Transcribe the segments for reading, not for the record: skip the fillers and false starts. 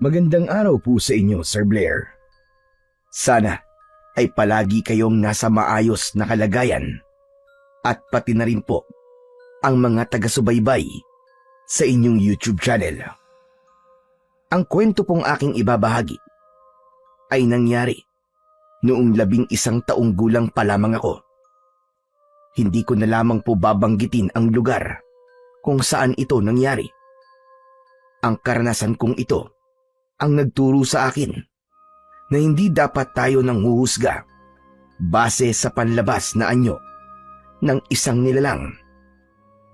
Magandang araw po sa inyo, Sir Blair. Sana ay palagi kayong nasa maayos na kalagayan at pati na rin po ang mga taga-subaybay sa inyong YouTube channel. Ang kwento pong aking ibabahagi ay nangyari noong 11 taong gulang pa lamang ako. Hindi ko na lamang po babanggitin ang lugar kung saan ito nangyari. Ang karanasan kong ito ang nagturo sa akin na hindi dapat tayo nang huhusga base sa panlabas na anyo ng isang nilalang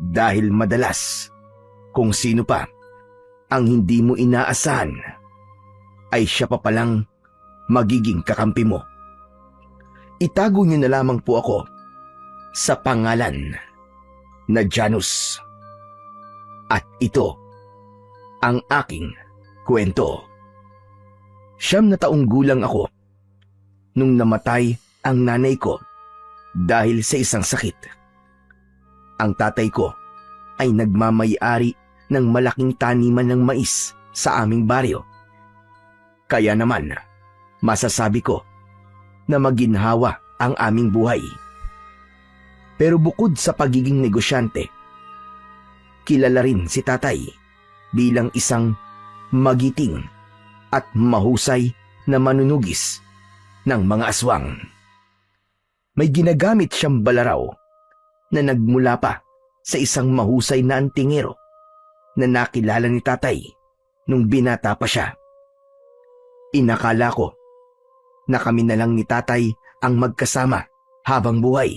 dahil madalas kung sino pa ang hindi mo inaasahan ay siya pa palang magiging kakampi mo. Itago niyo na lamang po ako sa pangalan na Janus. At ito ang aking kwento. 9 taong gulang ako nung namatay ang nanay ko dahil sa isang sakit. Ang tatay ko ay nagmamay-ari ng malaking taniman ng mais sa aming baryo. Kaya naman, masasabi ko na maginhawa ang aming buhay. Pero bukod sa pagiging negosyante, kilala rin si tatay bilang isang magiting at mahusay na manunugis ng mga aswang. May ginagamit siyang balaraw na nagmula pa sa isang mahusay na antingero na nakilala ni tatay nung binata pa siya. Inakala ko na kami na lang ni tatay ang magkasama habang buhay.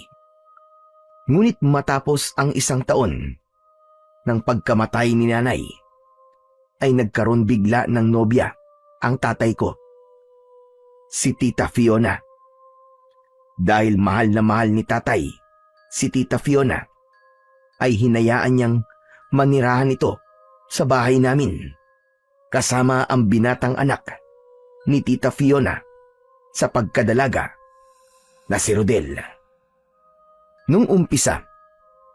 Ngunit matapos ang 1 taon ng pagkamatay ni nanay, ay nagkaroon bigla ng nobya ang tatay ko, si Tita Fiona. Dahil mahal na mahal ni tatay si Tita Fiona, ay hinayaan niyang manirahan ito sa bahay namin, kasama ang binatang anak ni Tita Fiona sa pagkadalaga na si Rodel. Nung umpisa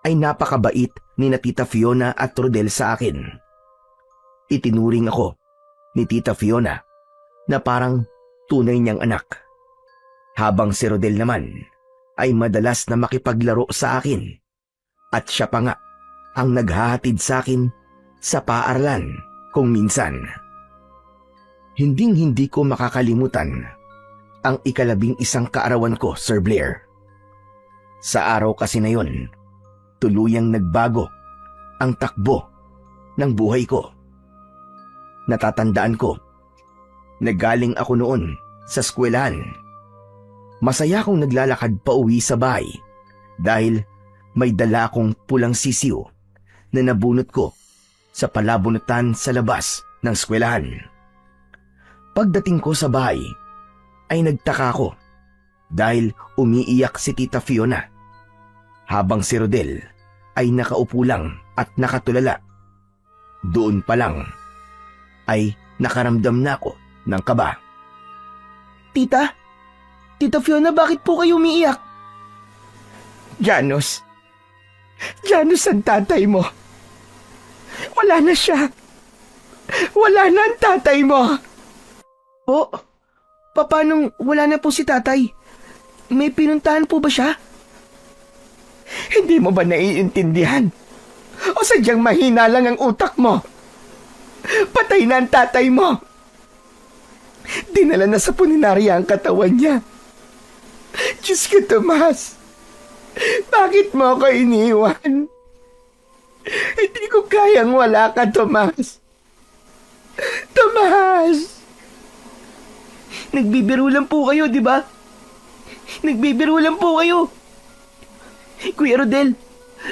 ay napakabait ni na Tita Fiona at Rodel sa akin. Itinuring ako ni Tita Fiona na parang tunay niyang anak, habang si Rodel naman ay madalas na makipaglaro sa akin at siya pa nga ang naghahatid sa akin sa paaralan kung minsan. Hinding-hindi ko makakalimutan ang 11 kaarawan ko, Sir Blair. Sa araw kasi na yon, tuluyang nagbago ang takbo ng buhay ko. Natatandaan ko na galing ako noon sa eskwelahan. Masaya akong naglalakad pa uwi sa bahay dahil may dala akong pulang sisiw na nabunot ko sa palabunutan sa labas ng eskwelahan. Pagdating ko sa bahay ay nagtaka ko dahil umiiyak si Tita Fiona, habang si Rodel ay nakaupo lang at nakatulala. Doon pa lang ay nakaramdam na ako ng kaba. Tita Fiona, bakit po kayo umiiyak? Janus ang tatay mo. Wala na siya. Wala na ang tatay mo. Po, paanong wala na po si tatay? May pinuntahan po ba siya? Hindi mo ba naiintindihan? O sadyang mahina lang ang utak mo? Patay na ang tatay mo. Dinala na sa puninarya ang katawan niya. Diyos ko, Tomas. Bakit mo ako iniwan? Hindi ko kayang wala ka, Tomas. Tomas! Nagbibiro lang po kayo, di ba? Nagbibiro lang po kayo. Kuya Rodel,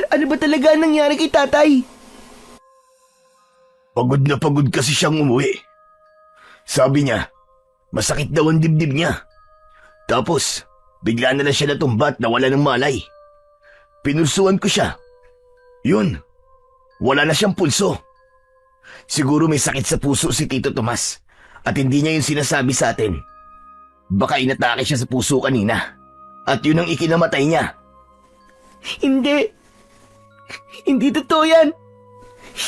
ano ba talaga ang nangyari kay tatay? Pagod na pagod kasi siyang umuwi. Sabi niya, masakit daw ang dibdib niya. Tapos, bigla na lang siya natumba at nawala ng malay. Pinulsuan ko siya. Yun, wala na siyang pulso. Siguro may sakit sa puso si Tito Tomas at hindi niya yung sinasabi sa atin. Baka inatake siya sa puso kanina at yun ang ikinamatay niya. Hindi. Hindi totoo yan.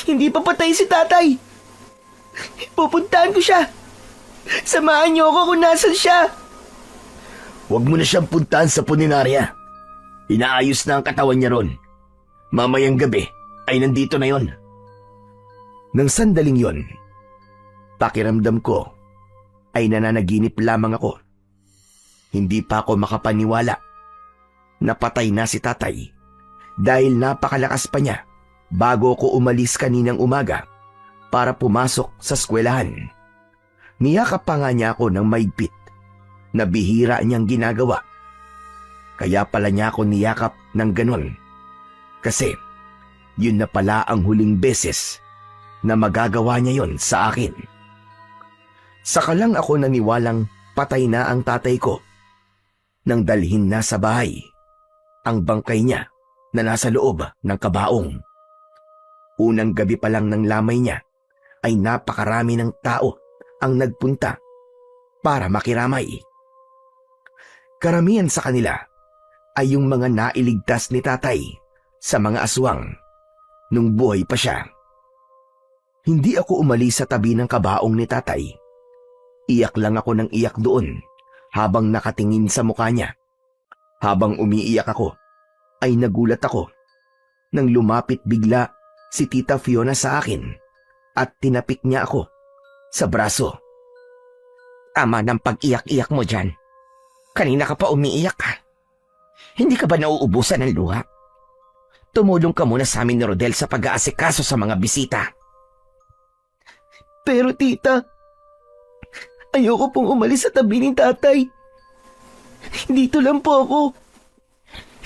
Hindi pa patay si tatay. Pupuntahan ko siya. Samahan niyo ako kung nasan siya. Huwag mo na siyang puntahan sa puninarya. Inaayos na ang katawan niya ron. Mamayang gabi ay nandito na yon. Nang sandaling yon, pakiramdam ko ay nananaginip lamang ako. Hindi pa ako makapaniwala na patay na si tatay dahil napakalakas pa niya bago ko umalis kaninang umaga para pumasok sa eskwelahan. Niyakap pa nga niya ako ng maigpit na bihira niyang ginagawa. Kaya pala niya ako niyakap ng ganon. Kasi yun na pala ang huling beses na magagawa niya yon sa akin. Saka lang ako naniwalang patay na ang tatay ko nang dalhin na sa bahay ang bangkay niya na nasa loob ng kabaong. Unang gabi pa lang ng lamay niya ay napakarami ng tao ang nagpunta para makiramay. Karamihan sa kanila ay yung mga nailigtas ni tatay sa mga aswang nung buhay pa siya. Hindi ako umalis sa tabi ng kabaong ni tatay. Iyak lang ako ng iyak doon habang nakatingin sa mukha niya. Habang umiiyak ako, ay nagulat ako nang lumapit bigla si Tita Fiona sa akin at tinapik niya ako sa braso. Tama ng pag-iyak-iyak mo dyan. Kanina ka pa umiiyak ka. Hindi ka ba nauubusan ng luha? Tumulong ka muna sa amin ni Rodel sa pag-aasikaso sa mga bisita. Pero tita, ayoko pong umalis sa tabi ni tatay. Dito lang po ako.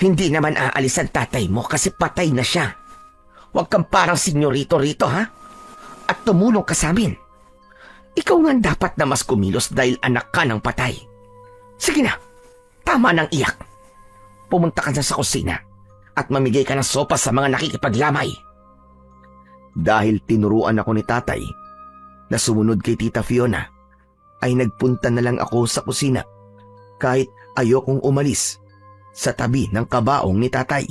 Hindi naman aalis ang tatay mo kasi patay na siya. Huwag kang parang senyorito rito, ha? At tumulong ka sa amin. Ikaw nga dapat na mas kumilos dahil anak ka ng patay. Sige na, tama ng iyak. Pumunta ka na sa kusina at mamigay ka ng sopa sa mga nakikipaglamay. Dahil tinuruan ako ni tatay na sumunod kay Tita Fiona, ay nagpunta na lang ako sa kusina kahit ayokong umalis sa tabi ng kabaong ni tatay.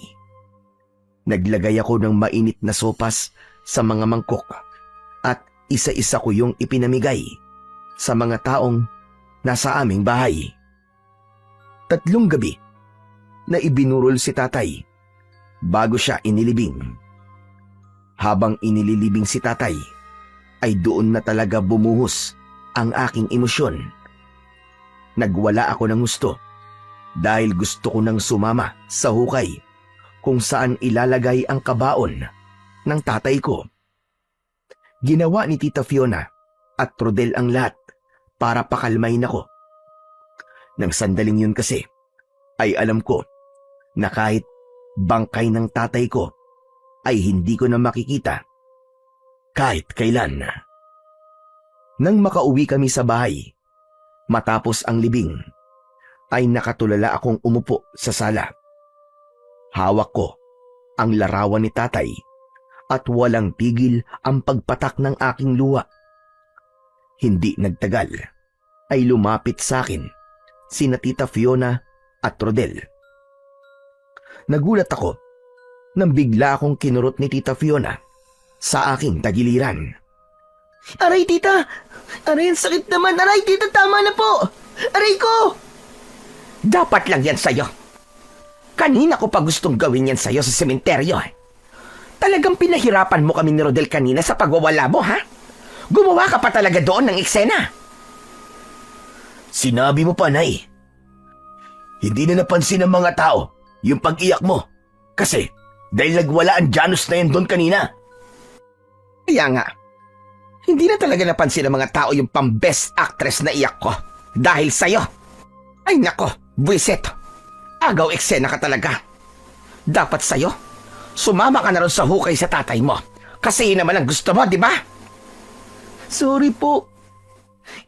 Naglagay ako ng mainit na sopas sa mga mangkok at isa-isa ko yung ipinamigay sa mga taong nasa aming bahay. 3 gabi na ibinurol si tatay bago siya inilibing. Habang inililibing si tatay, ay doon na talaga bumuhos ang aking emosyon. Nagwala ako ng gusto dahil gusto ko nang sumama sa hukay kung saan ilalagay ang kabaon ng tatay ko. Ginawa ni Tita Fiona at Rodel ang lahat para pakalmain ako. Nang sandaling yun kasi, ay alam ko na kahit bangkay ng tatay ko ay hindi ko na makikita kahit kailan. Nang makauwi kami sa bahay, matapos ang libing, ay nakatulala akong umupo sa sala. Hawak ko ang larawan ni tatay at walang tigil ang pagpatak ng aking luha. Hindi nagtagal ay lumapit sa akin sina Tita Fiona at Rodel. Nagulat ako nang bigla akong kinurot ni Tita Fiona sa aking tagiliran. Aray tita! Aray, ang sakit naman! Aray tita, tama na po! Aray ko! Dapat lang yan sa'yo. Kanina ko pa gustong gawin yan sa'yo sa sementeryo. Talagang pinahirapan mo kami ni Rodel kanina sa pagwawala mo, ha? Gumawa ka pa talaga doon ng eksena. Sinabi mo pa, Nay. Hindi na napansin ng mga tao yung pag-iyak mo. Kasi dahil nagwala ang Janus na yan doon kanina. Kaya nga, hindi na talaga napansin ng mga tao yung pang-best actress na iyak ko dahil sa'yo. Ay nako, buwiset. Agaw eksena ka talaga. Dapat sa'yo, sumama ka na rin sa hukay sa tatay mo. Kasi yun naman ang gusto mo, di ba? Sorry po.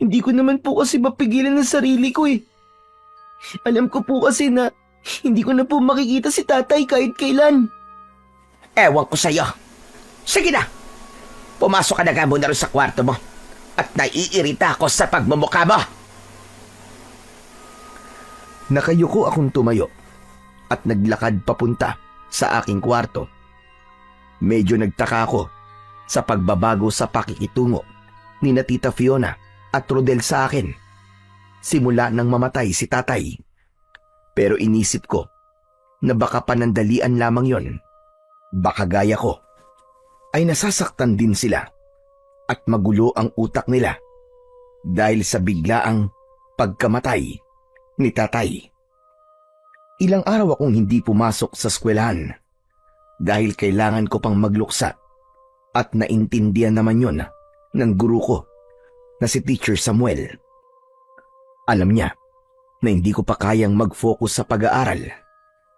Hindi ko naman po kasi mapigilan ng sarili ko eh. Alam ko po kasi na hindi ko na po makikita si tatay kahit kailan. Ewan ko sa'yo. Sige na. Pumasok ka na nga muna rin sa kwarto mo at naiirita ako sa pagmumukha mo. Nakayuko akong tumayo at naglakad papunta sa aking kwarto. Medyo nagtaka ako sa pagbabago sa pakikitungo ni na Tita Fiona at Rodel sa akin simula nang mamatay si tatay. Pero inisip ko na baka panandalian lamang yon. Baka gaya ko ay nasasaktan din sila at magulo ang utak nila dahil sa biglaang pagkamatay ni tatay. Ilang araw akong hindi pumasok sa eskwelahan dahil kailangan ko pang magluksa at naintindihan naman yon ng guru ko na si Teacher Samuel. Alam niya na hindi ko pa kayang mag-focus sa pag-aaral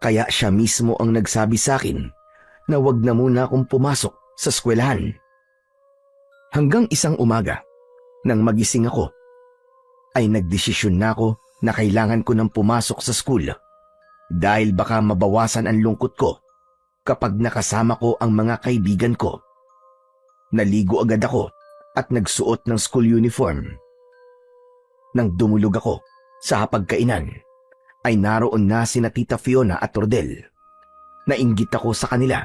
kaya siya mismo ang nagsabi sa akin na wag na muna akong pumasok sa eskwelahan. Hanggang isang umaga, nang magising ako, ay nagdesisyon na ako na kailangan ko nang pumasok sa school dahil baka mabawasan ang lungkot ko kapag nakasama ko ang mga kaibigan ko. Naligo agad ako at nagsuot ng school uniform. Nang dumulog ako sa hapagkainan, ay naroon na sina Tita Fiona at Rodel. Nainggit ako sa kanila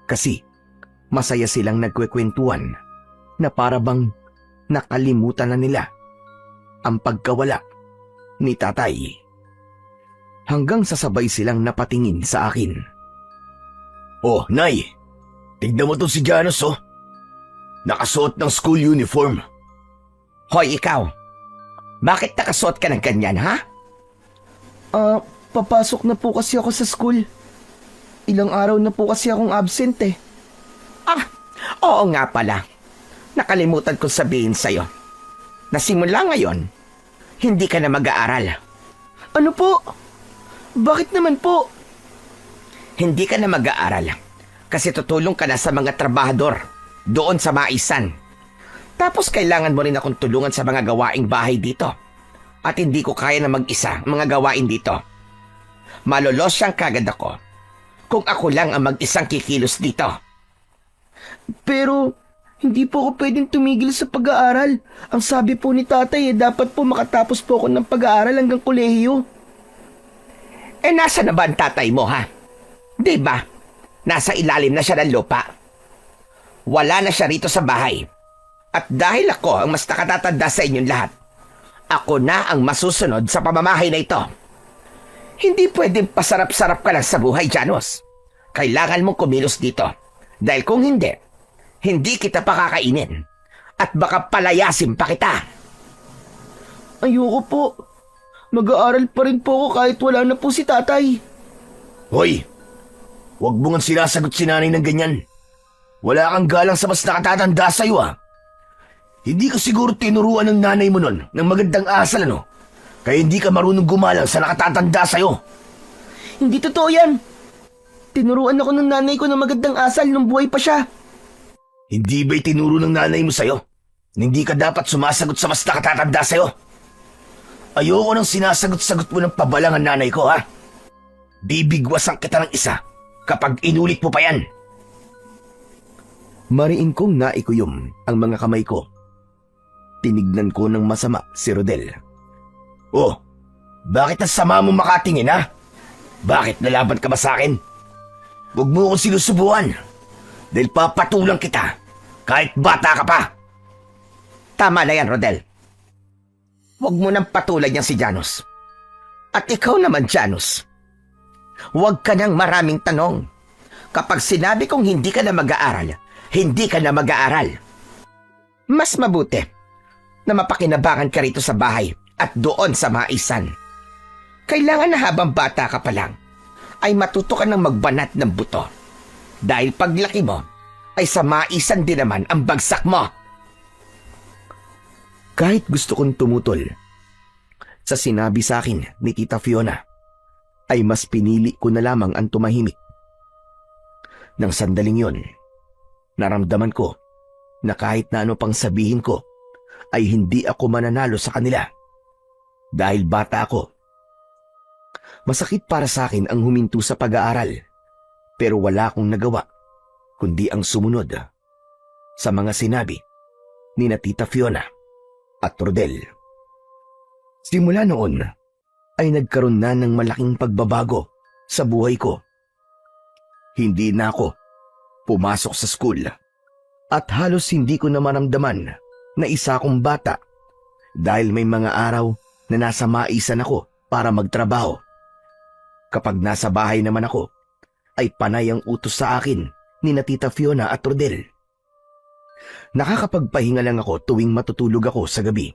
kasi masaya silang nagkwekwentuhan na para bang nakalimutan na nila ang pagkawala ni tatay. Hanggang sasabay silang napatingin sa akin. "Oh, Nay, tignan mo to si Janos, oh. Nakasuot ng school uniform." Hoy, ikaw! Bakit nakasuot ka ng ganyan, ha? Papasok na po kasi ako sa school. Ilang araw na po kasi akong absent eh. Oo nga pala. Nakalimutan kong sabihin sa'yo. Na simula ngayon, hindi ka na mag-aaral. Ano po? Bakit naman po? Hindi ka na mag-aaral kasi tutulong ka na sa mga trabahador doon sa maisan. Tapos kailangan mo rin akong tulungan sa mga gawaing bahay dito. At hindi ko kaya na mag-isa mga gawain dito. Malolos siyang kagad ako kung ako lang ang mag-isang kikilos dito. Pero hindi po ako pwedeng tumigil sa pag-aaral. Ang sabi po ni tatay dapat po makatapos po ako ng pag-aaral hanggang kolehiyo. Nasa na ba ang tatay mo, ha? Diba? Nasa ilalim na siya ng lupa. Wala na siya rito sa bahay. At dahil ako ang mas nakatatanda sa inyong lahat, ako na ang masusunod sa pamamahay na ito. Hindi pwedeng pasarap-sarap ka lang sa buhay, Janos. Kailangan mong kumilos dito. Dahil kung hindi, hindi kita pakakainin. At baka palayasin pa kita. Ayoko po. Mag-aaral pa rin po ako kahit wala na po si tatay. Hoy, huwag mo nga sinasagot si nanay ng ganyan. Wala kang galang sa mas nakatatanda sa'yo, ah. Hindi ka siguro tinuruan ng nanay mo nun ng magandang asal, ano? Kaya hindi ka marunong gumalang sa nakatatanda sa'yo. Hindi totoo yan. Tinuruan ako ng nanay ko ng magandang asal nung buhay pa siya. Hindi ba'y tinuro ng nanay mo sa'yo na hindi ka dapat sumasagot sa mas nakatatanda sa'yo? Ayoko nang sinasagot-sagot mo ng pabalang ang nanay ko, ha? Bibigwasan kita ng isa kapag inulit mo pa yan. Mariin kong naikuyom ang mga kamay ko. Tinignan ko ng masama si Rodel. "Oh, bakit ang sama mo makatingin, ha? Bakit nalaban ka ba sa akin? Huwag mo akong sinusubuan dahil papatulang kita kahit bata ka pa." Tama na yan, Rodel. Huwag mo nang patulan niyang si Janos. At ikaw naman, Janos. Huwag ka nang maraming tanong. Kapag sinabi kong hindi ka na mag-aaral, hindi ka na mag-aaral. Mas mabuti na mapakinabangan ka rito sa bahay at doon sa maisan. Kailangan na habang bata ka pa lang, ay matuto ka ng magbanat ng buto. Dahil paglaki mo, ay sa maisan din naman ang bagsak mo. Kahit gusto kong tumutol sa sinabi sa akin ni Tita Fiona, ay mas pinili ko na lamang ang tumahimik. Nang sandaling yon, naramdaman ko na kahit na ano pang sabihin ko, ay hindi ako mananalo sa kanila. Dahil bata ako. Masakit para sa akin ang huminto sa pag-aaral, pero wala akong nagawa, kundi ang sumunod sa mga sinabi ni na Tita Fiona at Rodel. Simula noon, ay nagkaroon na ng malaking pagbabago sa buhay ko. Hindi na ako pumasok sa school at halos hindi ko na maramdaman na isa akong bata dahil may mga araw na nasa maisan ako para magtrabaho. Kapag nasa bahay naman ako, ay panay ang utos sa akin ni na Tita Fiona at Rodel. Nakakapagpahinga lang ako tuwing matutulog ako sa gabi.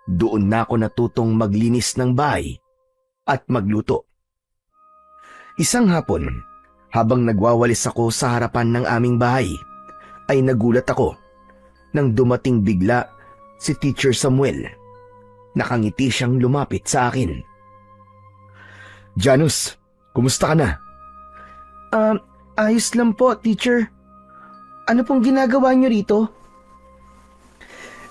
Doon na ako natutong maglinis ng bahay at magluto. Isang hapon, habang nagwawalis ako sa harapan ng aming bahay, ay nagulat ako nang dumating bigla si Teacher Samuel. Nakangiti siyang lumapit sa akin. "Janus, kumusta ka na?" Ayos lang po, teacher. Ano pong ginagawa niyo rito?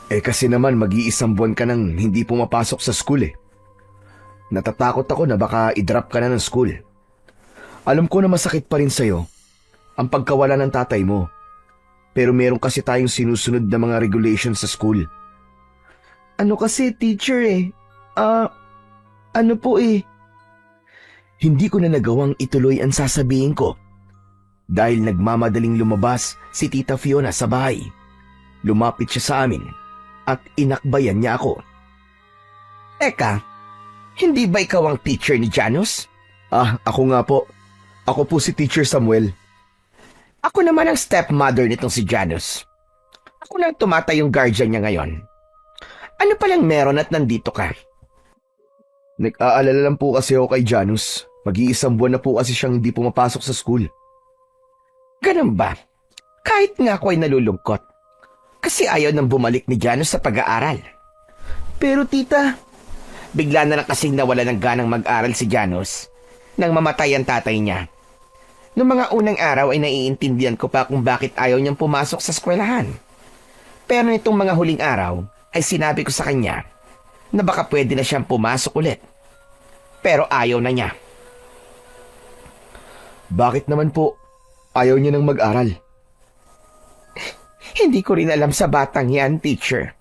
Kasi naman mag-iisang buwan ka nang hindi pumapasok sa school eh. Natatakot ako na baka i-drop ka na ng school. Alam ko na masakit pa rin sa'yo ang pagkawala ng tatay mo. Pero meron kasi tayong sinusunod na mga regulations sa school. Ano kasi, teacher ano po Hindi ko na nagawang ituloy ang sasabihin ko dahil nagmamadaling lumabas si Tita Fiona sa bahay. Lumapit siya sa amin at inakbayan niya ako. Eka, hindi ba ikaw ang teacher ni Janus? Ako nga po. Ako po si Teacher Samuel. Ako naman ang stepmother nitong si Janus. Ako nang tumatay yung guardian niya ngayon. Ano palang meron at nandito ka? Nag-aalala lang po kasi ako kay Janus. Mag-iisang buwan na po kasi siyang hindi pumapasok sa school. Ganun ba? Kahit nga ako ay nalulungkot. Kasi ayaw nang bumalik ni Janus sa pag-aaral. Pero tita, Bigla na lang kasing nawala ng ganang mag-aral si Janus nang mamatay ang tatay niya. Noong mga unang araw ay naiintindihan ko pa kung bakit ayaw niyang pumasok sa eskwelahan. Pero nitong mga huling araw ay sinabi ko sa kanya na baka pwede na siyang pumasok ulit. Pero ayaw na niya. Bakit naman po ayaw niya nang mag-aral? Hindi ko rin alam sa batang yan, teacher.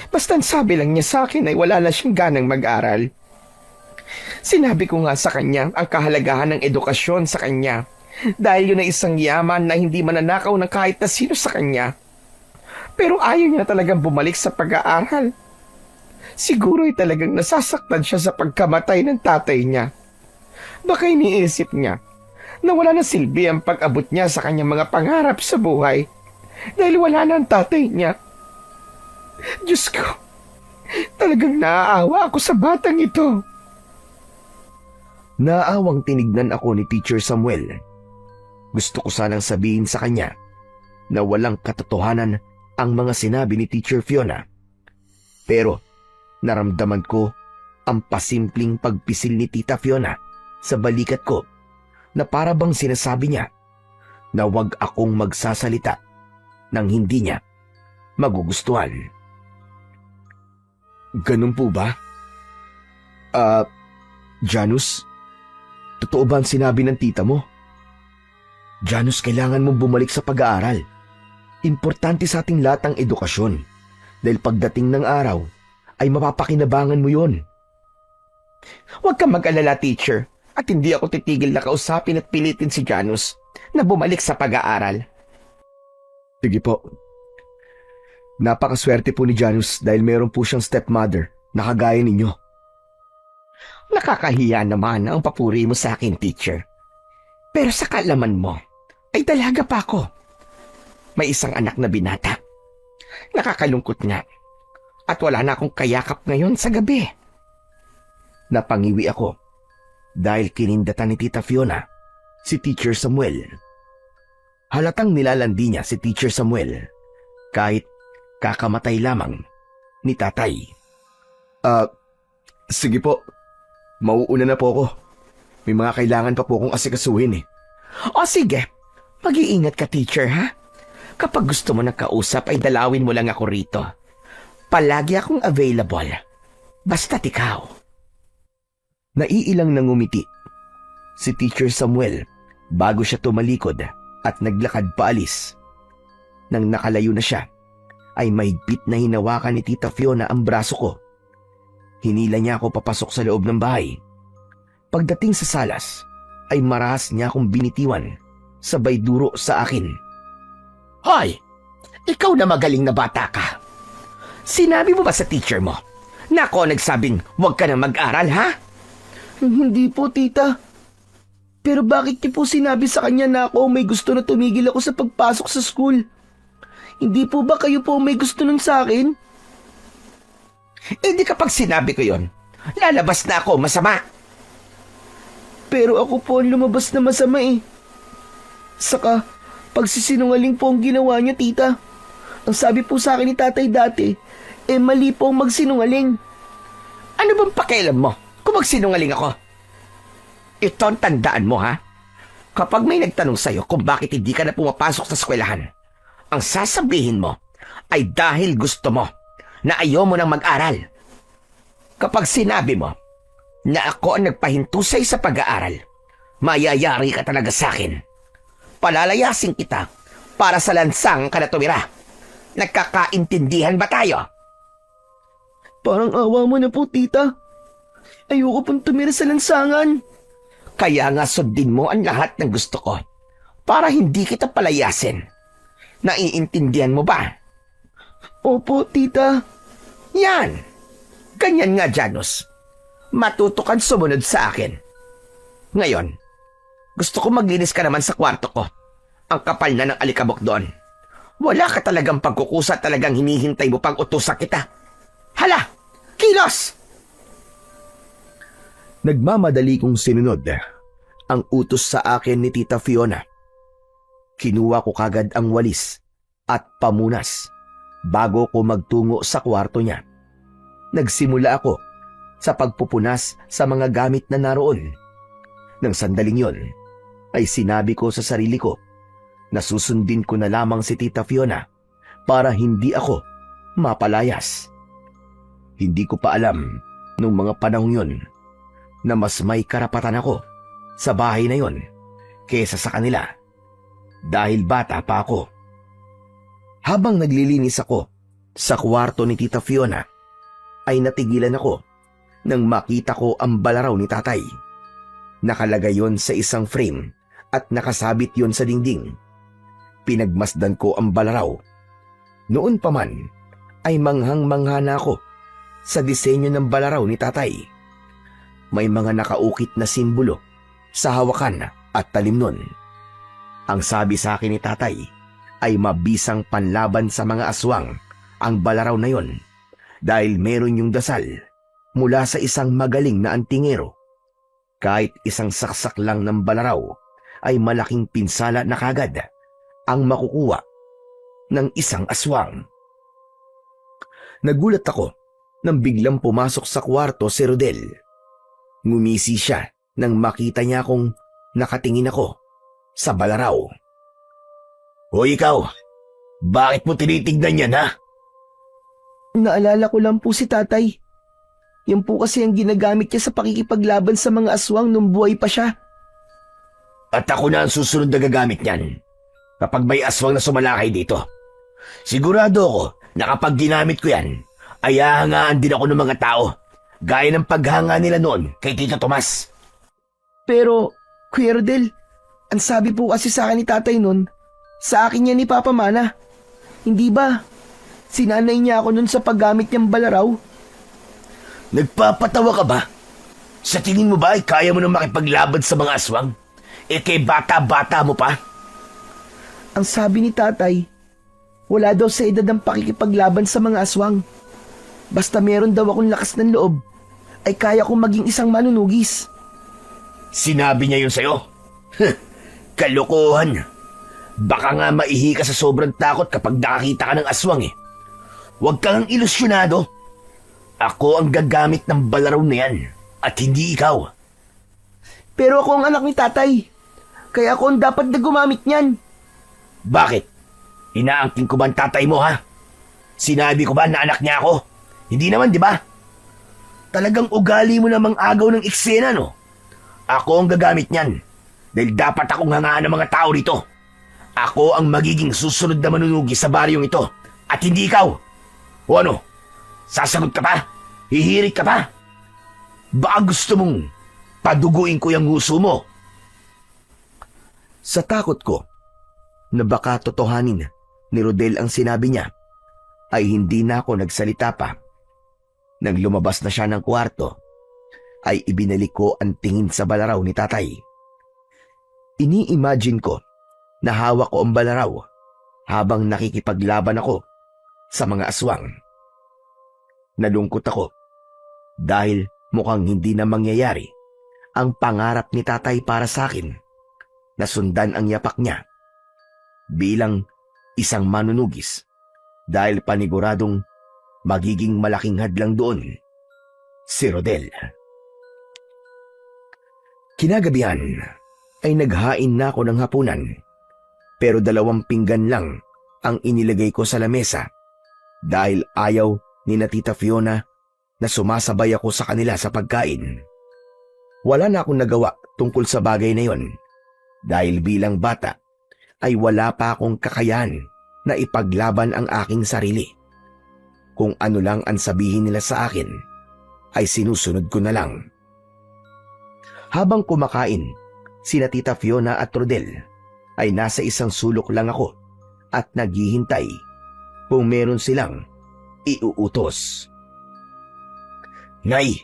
Basta't sabi lang niya sa akin ay wala na siyang ganang mag-aral. Sinabi ko nga sa kanya ang kahalagahan ng edukasyon sa kanya dahil yun ay isang yaman na hindi mananakaw ng kahit na sino sa kanya. Pero ayaw niya na talagang bumalik sa pag-aaral. Siguro ay talagang nasasaktan siya sa pagkamatay ng tatay niya. Baka iniisip niya na wala na silbi ang pag-abot niya sa kanyang mga pangarap sa buhay dahil wala na ang tatay niya. Diyos ko, talagang naaawa ako sa batang ito. Naaawang tinignan ako ni Teacher Samuel. Gusto ko sanang sabihin sa kanya na walang katotohanan ang mga sinabi ni Teacher Fiona. Pero naramdaman ko ang pasimpleng pagpisil ni Tita Fiona sa balikat ko na para bang sinasabi niya na wag akong magsasalita nang hindi niya magugustuhan. Ganun po ba? Janus, totoo ba ang sinabi ng tita mo? Janus, kailangan mong bumalik sa pag-aaral. Importante sa ating lahat ang edukasyon dahil pagdating ng araw ay mapapakinabangan mo yon. Huwag kang mag-alala, teacher, at hindi ako titigil na kausapin at pilitin si Janus na bumalik sa pag-aaral. Sige po. Napakaswerte po ni Janus dahil meron po siyang stepmother na kagaya ninyo. Nakakahiya naman ang papuri mo sa akin, teacher. Pero sa kaalaman mo, ay dalaga pa ako. May isang anak na binata. Nakakalungkot nga. At wala na akong kayakap ngayon sa gabi. Napangiwi ako dahil kinindatan ni Tita Fiona si Teacher Samuel. Halatang nilalandi niya si Teacher Samuel kahit kakamatay lamang ni tatay. Sige po. Mauuna na po ako. May mga kailangan pa po akong asikasuhin eh. O sige, mag-iingat ka, teacher, ha? Kapag gusto mo ng kausap ay dalawin mo lang ako rito. Palagi akong available. Basta't ikaw. Naiilang nangumiti si Teacher Samuel bago siya tumalikod at naglakad paalis. Nang nakalayo na siya, ay mahigpit na hinawakan ni Tita Fiona ang braso ko. Hinila niya ako papasok sa loob ng bahay. Pagdating sa salas, ay marahas niya akong binitiwan, sabay duro sa akin. Hoy! Ikaw na magaling na bata ka. Sinabi mo ba sa teacher mo na ako nagsabing huwag ka na mag-aral, ha? Hindi po, tita. Pero bakit niyo po sinabi sa kanya na ako may gusto na tumigil ako sa pagpasok sa school? Hindi po ba kayo po may gusto nun sa akin? Eh di kapag sinabi ko yon, lalabas na ako masama. Pero ako po ang lumabas na masama eh. Saka, pagsisinungaling po ang ginawa niyo, tita. Ang sabi po sa akin ni tatay dati, mali po ang magsinungaling. Ano bang pakialam mo kung magsinungaling ako? Ito ang tandaan mo, ha? Kapag may nagtanong sa'yo kung bakit hindi ka na pumapasok sa eskwelahan, ang sasabihin mo ay dahil gusto mo na ayaw mo nang mag-aral. Kapag sinabi mo na ako ang nagpahintusay sa pag-aaral, mayayari ka talaga sa akin. Palalayasin kita para sa lansang ka na tumira. Nagkakaintindihan ba tayo? Parang awa mo na po, tita. Ayoko pong tumira sa lansangan. Kaya nga sundin mo ang lahat ng gusto ko para hindi kita palayasin. Naiintindihan mo ba? Opo, tita. Yan. Ganyan nga, Janus. Matuto kang sumunod sa akin. Ngayon, gusto ko maglinis ka naman sa kwarto ko. Ang kapal na ng alikabok doon. Wala ka talagang pagkukusa, talagang hinihintay mo pang utusan kita. Hala! Kilos! Nagmamadali kong sinunod ang utos sa akin ni Tita Fiona. Kinuha ko kagad ang walis at pamunas bago ko magtungo sa kwarto niya. Nagsimula ako sa pagpupunas sa mga gamit na naroon. Nang sandaling yon, ay sinabi ko sa sarili ko na susundin ko na lamang si Tita Fiona para hindi ako mapalayas. Hindi ko pa alam nung mga panahong yon na mas may karapatan ako sa bahay na yon kesa sa kanila dahil bata pa ako. Habang naglilinis ako sa kwarto ni Tita Fiona, ay natigilan ako nang makita ko ang balaraw ni tatay. Nakalagay yon sa isang frame at nakasabit yon sa dingding. Pinagmasdan ko ang balaraw. Noon pa man ay manghang-mangha na ako sa disenyo ng balaraw ni tatay. May mga nakaukit na simbolo sa hawakan at talim nun. Ang sabi sa akin ni tatay ay mabisang panlaban sa mga aswang ang balaraw na yon dahil meron yung dasal mula sa isang magaling na antingero. Kahit isang saksak lang ng balaraw ay malaking pinsala na kagad ang makukuha ng isang aswang. Nagulat ako nang biglang pumasok sa kwarto si Rodel. Ngumisi siya nang makita niya kong nakatingin ako sa balaraw. Hoy ikaw, bakit mo tinitignan yan, ha? Naalala ko lang po si tatay. Yan po kasi ang ginagamit niya sa pakikipaglaban sa mga aswang nung buhay pa siya. At ako na ang susunod na gagamit niyan kapag may aswang na sumalakay dito. Sigurado ako na kapag ginamit ko yan, ay hahangaan din ako ng mga tao gaya ng paghanga nila noon kay Tito Tomas. Pero, Kuya Rodel, ang sabi po kasi sa akin ni tatay nun, sa akin yan ni Papa Mana. Hindi ba? Sinanay niya ako nun sa paggamit niyang balaraw. Nagpapatawa ka ba? Sa tingin mo ba ay kaya mo nang makipaglaban sa mga aswang? Kay bata-bata mo pa? Ang sabi ni tatay, wala daw sa edad ang pakikipaglaban sa mga aswang. Basta meron daw akong lakas ng loob, ay kaya kong maging isang manunugis. Sinabi niya yun sa'yo? Kalokohan. Baka nga maihi ka sa sobrang takot kapag nakakita ka ng aswang eh. Huwag kang ilusyonado. Ako ang gagamit ng balaraw na yan at hindi ikaw. Pero ako ang anak ni tatay. Kaya ako ang dapat na gumamit niyan. Bakit? Inaangkin ko ba ang tatay mo, ha? Sinabi ko ba na anak niya ako? Hindi naman, di ba? Talagang ugali mo namang agaw ng eksena, no? Ako ang gagamit niyan dahil dapat akong hangaan ng mga tao rito. Ako ang magiging susunod na manunugi sa baryong ito at hindi ikaw. O ano? Sasagot ka pa? Hihirit ka pa? Baka gusto mong paduguin ko yung huso mo? Sa takot ko na baka totohanin ni Rodel ang sinabi niya, ay hindi na ako nagsalita pa. Nang lumabas na siya ng kwarto, ay ibinalik ko ang tingin sa balaraw ni tatay. Ini-imagine ko na hawak ko ang balaraw habang nakikipaglaban ako sa mga aswang. Nalungkot ako dahil mukhang hindi na mangyayari ang pangarap ni tatay para sa akin na sundan ang yapak niya bilang isang manunugis dahil paniguradong magiging malaking hadlang doon si Rodel. Kinagabihan ay naghain na ako ng hapunan pero 2 pinggan lang ang inilagay ko sa lamesa dahil ayaw ni na Tita Fiona na sumasabay ako sa kanila sa pagkain. Wala na akong nagawa tungkol sa bagay na yon dahil bilang bata ay wala pa akong kakayahan na ipaglaban ang aking sarili. Kung ano lang ang sabihin nila sa akin ay sinusunod ko na lang. Habang kumakain, sina Tita Fiona at Rodel ay nasa isang sulok lang ako at naghihintay kung meron silang iuutos. Nay,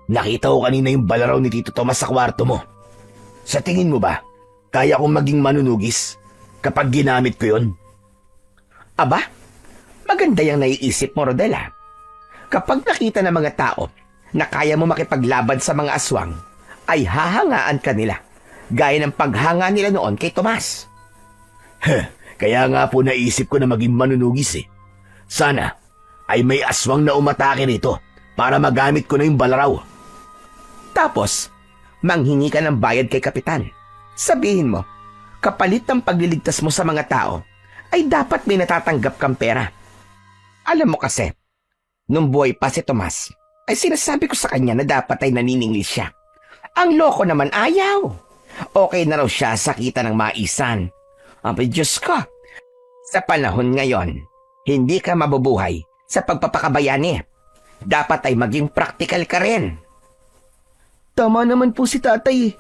nakita ko kanina yung balaraw ni Tito Tomas sa kwarto mo. Sa tingin mo ba, kaya kong maging manunugis kapag ginamit ko yun? Aba, maganda yung naiisip mo, Rodela. Kapag nakita ng mga tao na kaya mo makipaglaban sa mga aswang, ay hahangaan ka nila, gaya ng paghanga nila noon kay Tomas. Kaya nga po naisip ko na maging manunugis eh. Sana ay may aswang na umatake rito para magamit ko na yung balaraw. Tapos, manghingi ka ng bayad kay Kapitan. Sabihin mo, kapalit ng pagliligtas mo sa mga tao, ay dapat may natatanggap kang pera. Alam mo kasi, nung buhay pa si Tomas, ay sinasabi ko sa kanya na dapat ay naniningil siya. Ang loko naman ayaw. Okay na raw siya sa kita ng maisan. Abay Diyos ko, sa panahon ngayon, hindi ka mabubuhay sa pagpapakabayani. Dapat ay maging practical ka rin. Tama naman po si tatay.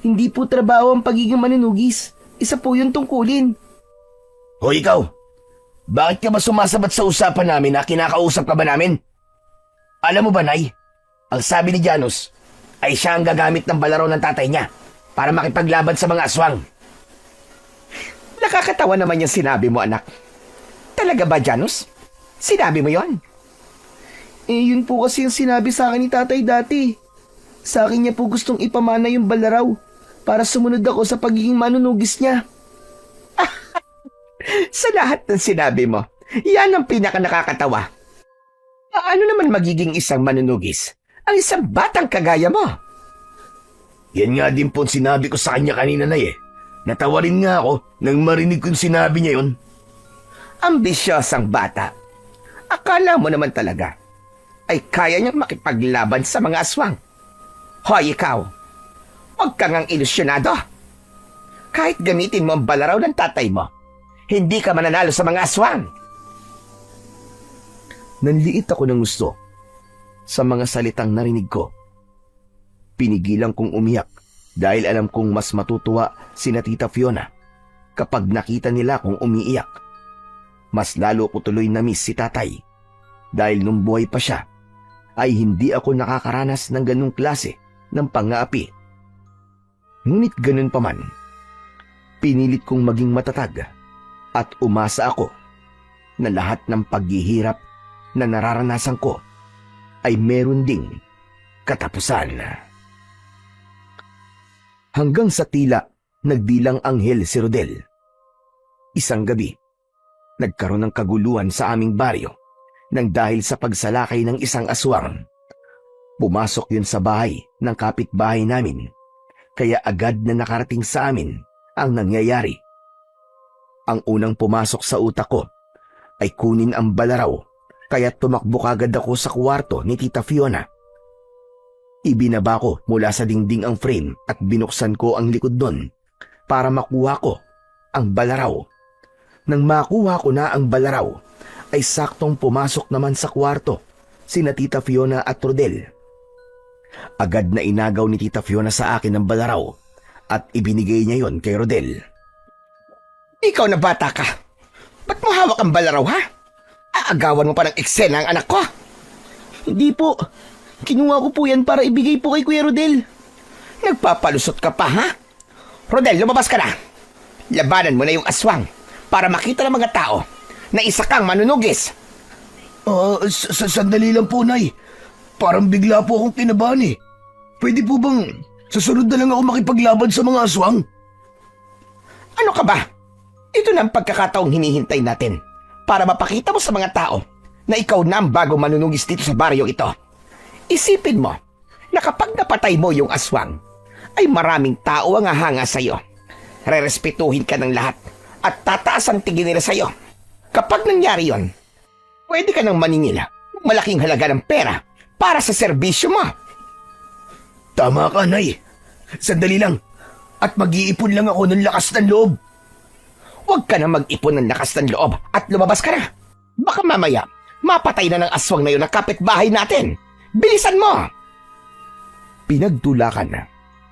Hindi po trabaho ang pagiging manunugis. Isa po yun tungkulin. Hoy ikaw, bakit ka ba sumasabat sa usapan namin na kinakausap ka ba namin? Alam mo ba, Nay, ang sabi ni Janus ay siya ang gagamit ng balaraw ng tatay niya para makipaglaban sa mga aswang. Nakakatawa naman yung sinabi mo, anak. Talaga ba, Janus? Sinabi mo yon? Eh, yun po kasi yung sinabi sa akin ni tatay dati. Sa akin niya po gustong ipamana yung balaraw para sumunod ako sa pagiging manunugis niya. Sa lahat ng sinabi mo, yan ang pinaka nakakatawa. Paano naman magiging isang manunugis ang isang batang kagaya mo? Yan nga din po sinabi ko sa kanya kanina, Nay eh. Natawa rin nga ako nang marinig kong sinabi niya yun. Ambisyosang bata. Akala mo naman talaga ay kaya niyang makipaglaban sa mga aswang. Hoy ikaw, huwag kang ang ilusyonado. Kahit gamitin mo ang balaraw ng tatay mo, hindi ka mananalo sa mga aswang. Nanliit ako ng gusto sa mga salitang narinig ko. Pinigilan kong umiyak dahil alam kong mas matutuwa sina Tita Fiona kapag nakita nila kong umiiyak. Mas lalo ko tuloy na miss si tatay dahil nung buhay pa siya ay hindi ako nakakaranas ng ganung klase ng pang-aapi. Ngunit ganun pa man, pinilit kong maging matatag at umasa ako na lahat ng paghihirap na nararanasan ko ay meron ding katapusan. Hanggang sa tila nagdilang anghel si Rodel. Isang gabi, nagkaroon ng kaguluhan sa aming baryo nang dahil sa pagsalakay ng isang aswang. Pumasok yun sa bahay ng kapitbahay namin, kaya agad na nakarating sa amin ang nangyayari. Ang unang pumasok sa utak ko ay kunin ang balaraw, kaya tumakbo kagad ako sa kwarto ni Tita Fiona. Ibinaba ko mula sa dingding ang frame at binuksan ko ang likod nun para makuha ko ang balaraw. Nang makuha ko na ang balaraw, ay saktong pumasok naman sa kwarto sina Tita Fiona at Rodel. Agad na inagaw ni Tita Fiona sa akin ang balaraw at ibinigay niya yon kay Rodel. Ikaw na bata ka. Ba't mo hawak ang balaraw, ha? Aagawan mo pa ng eksena ang anak ko? Hindi po. Kinuha ko po yan para ibigay po kay Kuya Rodel. Nagpapalusot ka pa, ha? Rodel, lumabas ka na. Labanan mo na yung aswang para makita ng mga tao na isa kang manunugis. Sandali lang po, Nay. Parang bigla po akong kinabahan eh. Pwede po bang susunod na lang ako makipaglaban sa mga aswang? Ano ka ba? Ito na ang pagkakataong hinihintay natin para mapakita mo sa mga tao na ikaw na ang bagong manunugis dito sa baryo ito. Isipin mo na kapag napatay mo yung aswang, ay maraming tao ang hahanga sa'yo. Rerespetuhin ka ng lahat at tataas ang tingin nila sa'yo. Kapag nangyari yon, pwede ka nang maningil ng malaking halaga ng pera para sa serbisyo mo. Tama ka, Nay. Sandali lang. At mag-iipon lang ako ng lakas ng loob. Huwag ka na mag-ipon ng lakas ng loob at lumabas ka na. Baka mamaya, mapatay na ng aswang na yun ang kapitbahay natin. Bilisan mo! Pinagtulakan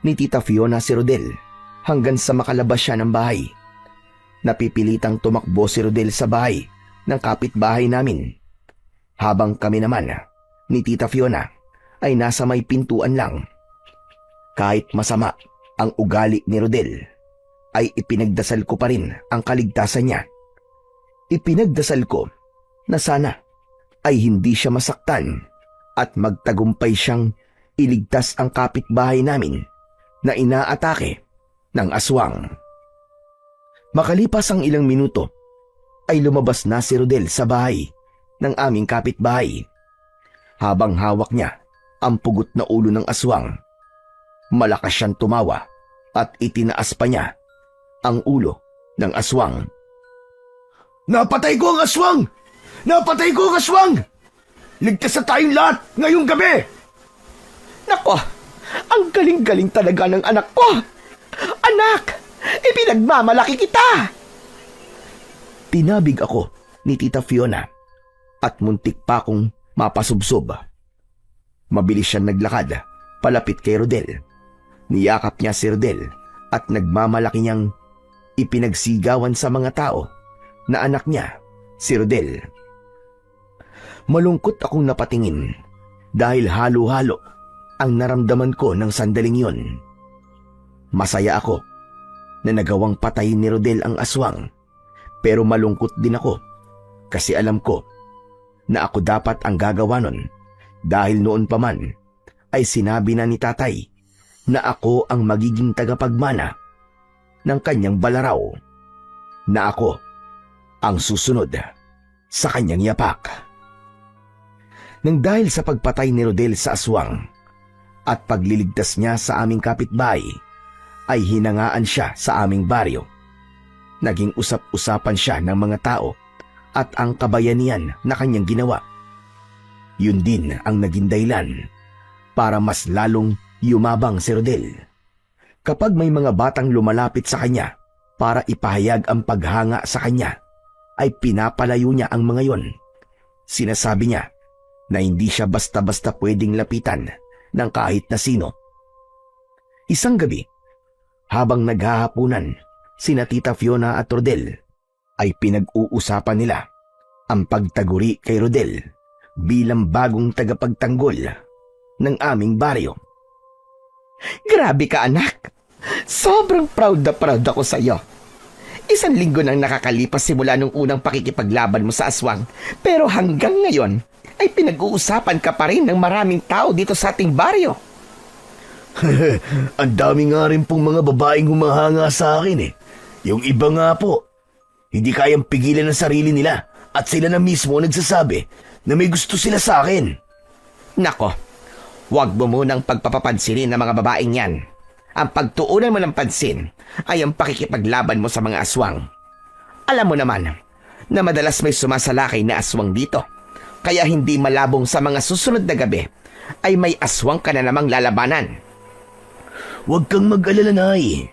ni Tita Fiona si Rodel hanggang sa makalabas siya ng bahay. Napipilitang tumakbo si Rodel sa bahay ng kapitbahay namin. Habang kami naman ni Tita Fiona ay nasa may pintuan lang. Kahit masama ang ugali ni Rodel, ay ipinagdasal ko pa rin ang kaligtasan niya. Ipinagdasal ko na sana ay hindi siya masaktan at magtagumpay siyang iligtas ang kapitbahay namin na inaatake ng aswang. Makalipas ang ilang minuto, ay lumabas na si Rodel sa bahay ng aming kapitbahay. Habang hawak niya ang pugot na ulo ng aswang, malakas siyang tumawa at itinaas pa niya ang ulo ng aswang. Napatay ko ang aswang! Napatay ko ang aswang! Ligtas na tayong lahat ngayong gabi! Nako, ang galing-galing talaga ng anak ko! Anak, ipinagmamalaki kita! Tinabig ako ni Tita Fiona at muntik pa akong mapasubsob. Mabilis siyang naglakad palapit kay Rodel. Niyakap niya si Rodel at nagmamalaki niyang ipinagsigawan sa mga tao na anak niya si Rodel. Malungkot akong napatingin dahil halo-halo ang naramdaman ko ng sandaling yon. Masaya ako na nagawang patayin ni Rodel ang aswang, pero malungkot din ako kasi alam ko na ako dapat ang gagawa nun dahil noon pa man ay sinabi na ni tatay na ako ang magiging tagapagmana ng kanyang balaraw, na ako ang susunod sa kanyang yapak. Nang dahil sa pagpatay ni Rodel sa aswang at pagliligtas niya sa aming kapitbahay, ay hinangaan siya sa aming baryo. Naging usap-usapan siya ng mga tao at ang kabayanihan na kanyang ginawa. Yun din ang naging dahilan para mas lalong yumabang si Rodel. Kapag may mga batang lumalapit sa kanya para ipahayag ang paghanga sa kanya, ay pinapalayo niya ang mga yon. Sinasabi niya na hindi siya basta-basta pwedeng lapitan ng kahit na sino. Isang gabi, habang naghahapunan sina Tita Fiona at Rodel, ay pinag-uusapan nila ang pagtaguri kay Rodel bilang bagong tagapagtanggol ng aming baryo. Grabe ka, anak! Sobrang proud ako sa iyo. 1 linggo nang nakakalipas simula nung unang pakikipaglaban mo sa aswang, pero hanggang ngayon ay pinag-uusapan ka pa rin ng maraming tao dito sa ating baryo. Ang dami nga rin pong mga babaeng humahanga sa akin eh. Yung iba nga po, hindi kayang pigilan ang sarili nila at sila na mismo nagsasabi na may gusto sila sa akin. Nako, huwag mo munang pagpapapansinin ng mga babaeng yan. Ang pagtuunan mo ng pansin ay ang pakikipaglaban mo sa mga aswang. Alam mo naman na madalas may sumasalakay na aswang dito, kaya hindi malabong sa mga susunod na gabi ay may aswang ka na namang lalabanan. Huwag kang mag-alala, Nay.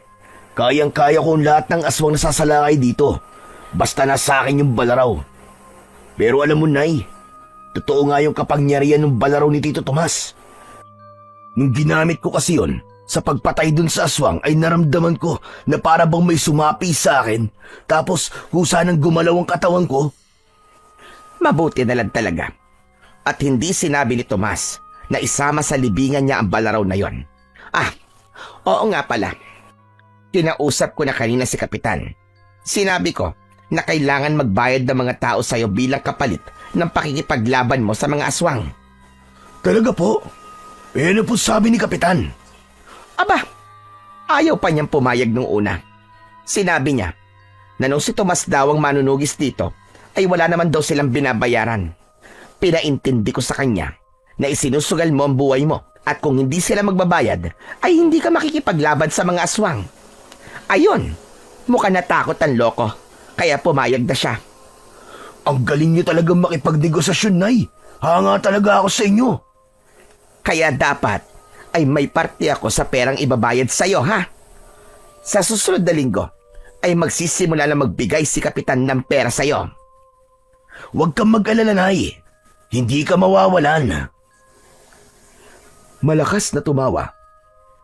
Kayang-kaya ko ang lahat ng aswang na sasalakay dito. Basta nasa akin yung balaraw. Pero alam mo, Nay, totoo nga yung kapangyarihan ng balaraw ni Tito Tomas. Nung ginamit ko kasi yon sa pagpatay dun sa aswang, ay naramdaman ko na para bang may sumapi sa akin, tapos kusa nang gumalaw ang katawan ko. Mabuti na lang talaga. At hindi sinabi ni Tomas na isama sa libingan niya ang balaraw na yon. Oo nga pala. Kinausap ko na kanina si Kapitan. Sinabi ko na kailangan magbayad ng mga tao sa'yo bilang kapalit ng pakikipaglaban mo sa mga aswang. Talaga po? Ano po sabi ni Kapitan? Aba, ayaw pa niyang pumayag nung una. Sinabi niya na nung si Tomas daw ang manunugis dito, ay wala naman daw silang binabayaran. Pinaintindi ko sa kanya na isinusugal mo ang buhay mo at kung hindi sila magbabayad, ay hindi ka makikipaglaban sa mga aswang. Ayun, mukhang natakot ang loko, kaya pumayag na siya. Ang galing niyo talagang makipagnegosasyon, Nay. Hanga talaga ako sa inyo. Kaya dapat ay may parte ako sa perang ibabayad sa'yo, ha? Sa susunod na linggo, ay magsisimula na magbigay si Kapitan ng pera sa'yo. Huwag kang mag-alala, Nay. Hindi ka mawawalan. Malakas na tumawa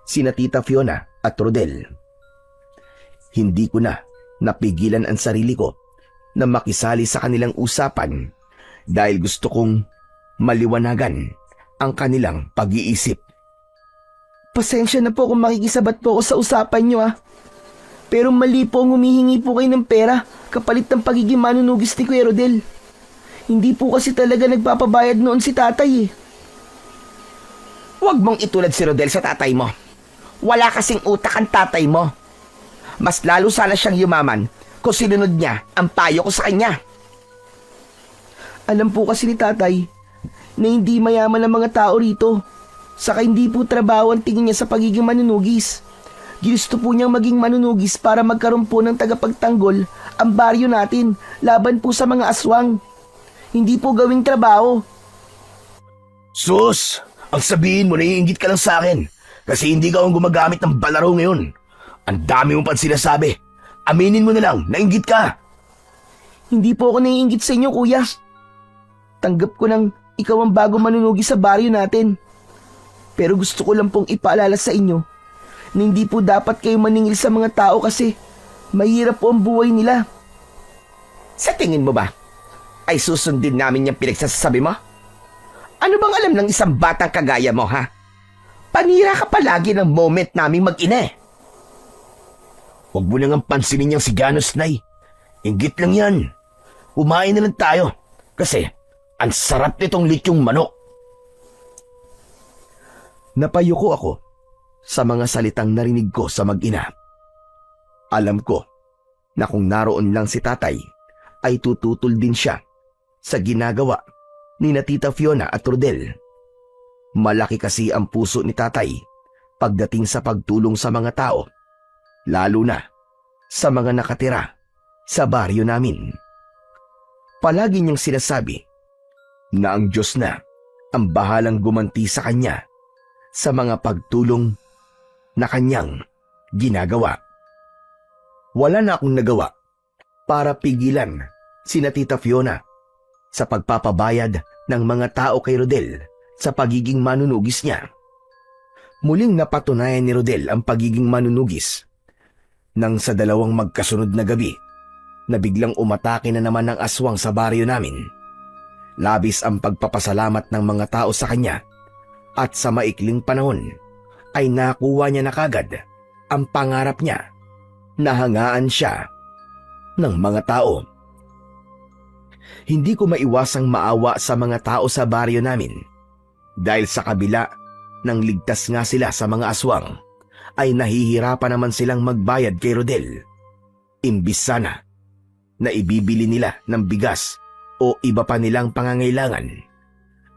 sina Tita Fiona at Rodel. Hindi ko na napigilan ang sarili ko na makisali sa kanilang usapan dahil gusto kong maliwanagan ang kanilang pag-iisip. Pasensya na po kung makikisabat po ako sa usapan nyo Pero mali po ang humihingi po kayo ng pera kapalit ng pagiging manunugis ni Kuya Rodel. Hindi po kasi talaga nagpapabayad noon si tatay Huwag mong itulad si Rodel sa tatay mo. Wala kasing utak ang tatay mo. Mas lalo sana siyang yumaman kung sinunod niya ang payo ko sa kanya. Alam po kasi ni tatay na hindi mayaman ang mga tao rito. Saka hindi po trabaho ang tingin niya sa pagiging manunugis. Ginusto po niyang maging manunugis para magkaroon po ng tagapagtanggol ang baryo natin laban po sa mga aswang. Hindi po gawing trabaho. Sus, ang sabihin mo, naiinggit ka lang sa akin. Kasi hindi ka ang gumagamit ng balaro ngayon. Ang dami mo pang sinasabi. Aminin mo na lang, nainggit ka. Hindi po ako naiinggit sa inyo, kuya. Tanggap ko nang ikaw ang bago manunugis sa baryo natin. Pero gusto ko lang pong ipaalala sa inyo na hindi po dapat kayo maningil sa mga tao kasi mahirap po ang buhay nila. Sa tingin mo ba, ay susundin namin yung pinagsasabi mo? Ano bang alam ng isang batang kagaya mo, ha? Panira ka palagi ng moment naming mag-ina. Huwag mo nang pansinin niyang si Janus, Nay. Inggit lang yan. Kumain na lang tayo. Kasi, ang sarap nitong lityong manok. Napayuko ako sa mga salitang narinig ko sa mag-ina. Alam ko na kung naroon lang si tatay, ay tututol din siya sa ginagawa ni na Tita Fiona at Rodel. Malaki kasi ang puso ni tatay pagdating sa pagtulong sa mga tao, lalo na sa mga nakatira sa baryo namin. Palagi niyang sinasabi na ang Diyos na ang bahalang gumanti sa kanya sa mga pagtulong na kanyang ginagawa. Wala na akong nagawa para pigilan sina Tita Fiona sa pagpapabayad ng mga tao kay Rodel sa pagiging manunugis niya. Muling napatunayan ni Rodel ang pagiging manunugis nang sa dalawang magkasunod na gabi na biglang umatake na naman ng aswang sa baryo namin. Labis ang pagpapasalamat ng mga tao sa kanya at sa maikling panahon ay nakuha niya na kagad ang pangarap niya na hangaan siya ng mga tao. Hindi ko maiwasang maawa sa mga tao sa baryo namin dahil sa kabila ng ligtas nga sila sa mga aswang ay nahihirapan naman silang magbayad kay Rodel. Imbis sana na ibibili nila ng bigas o iba pa nilang pangangailangan,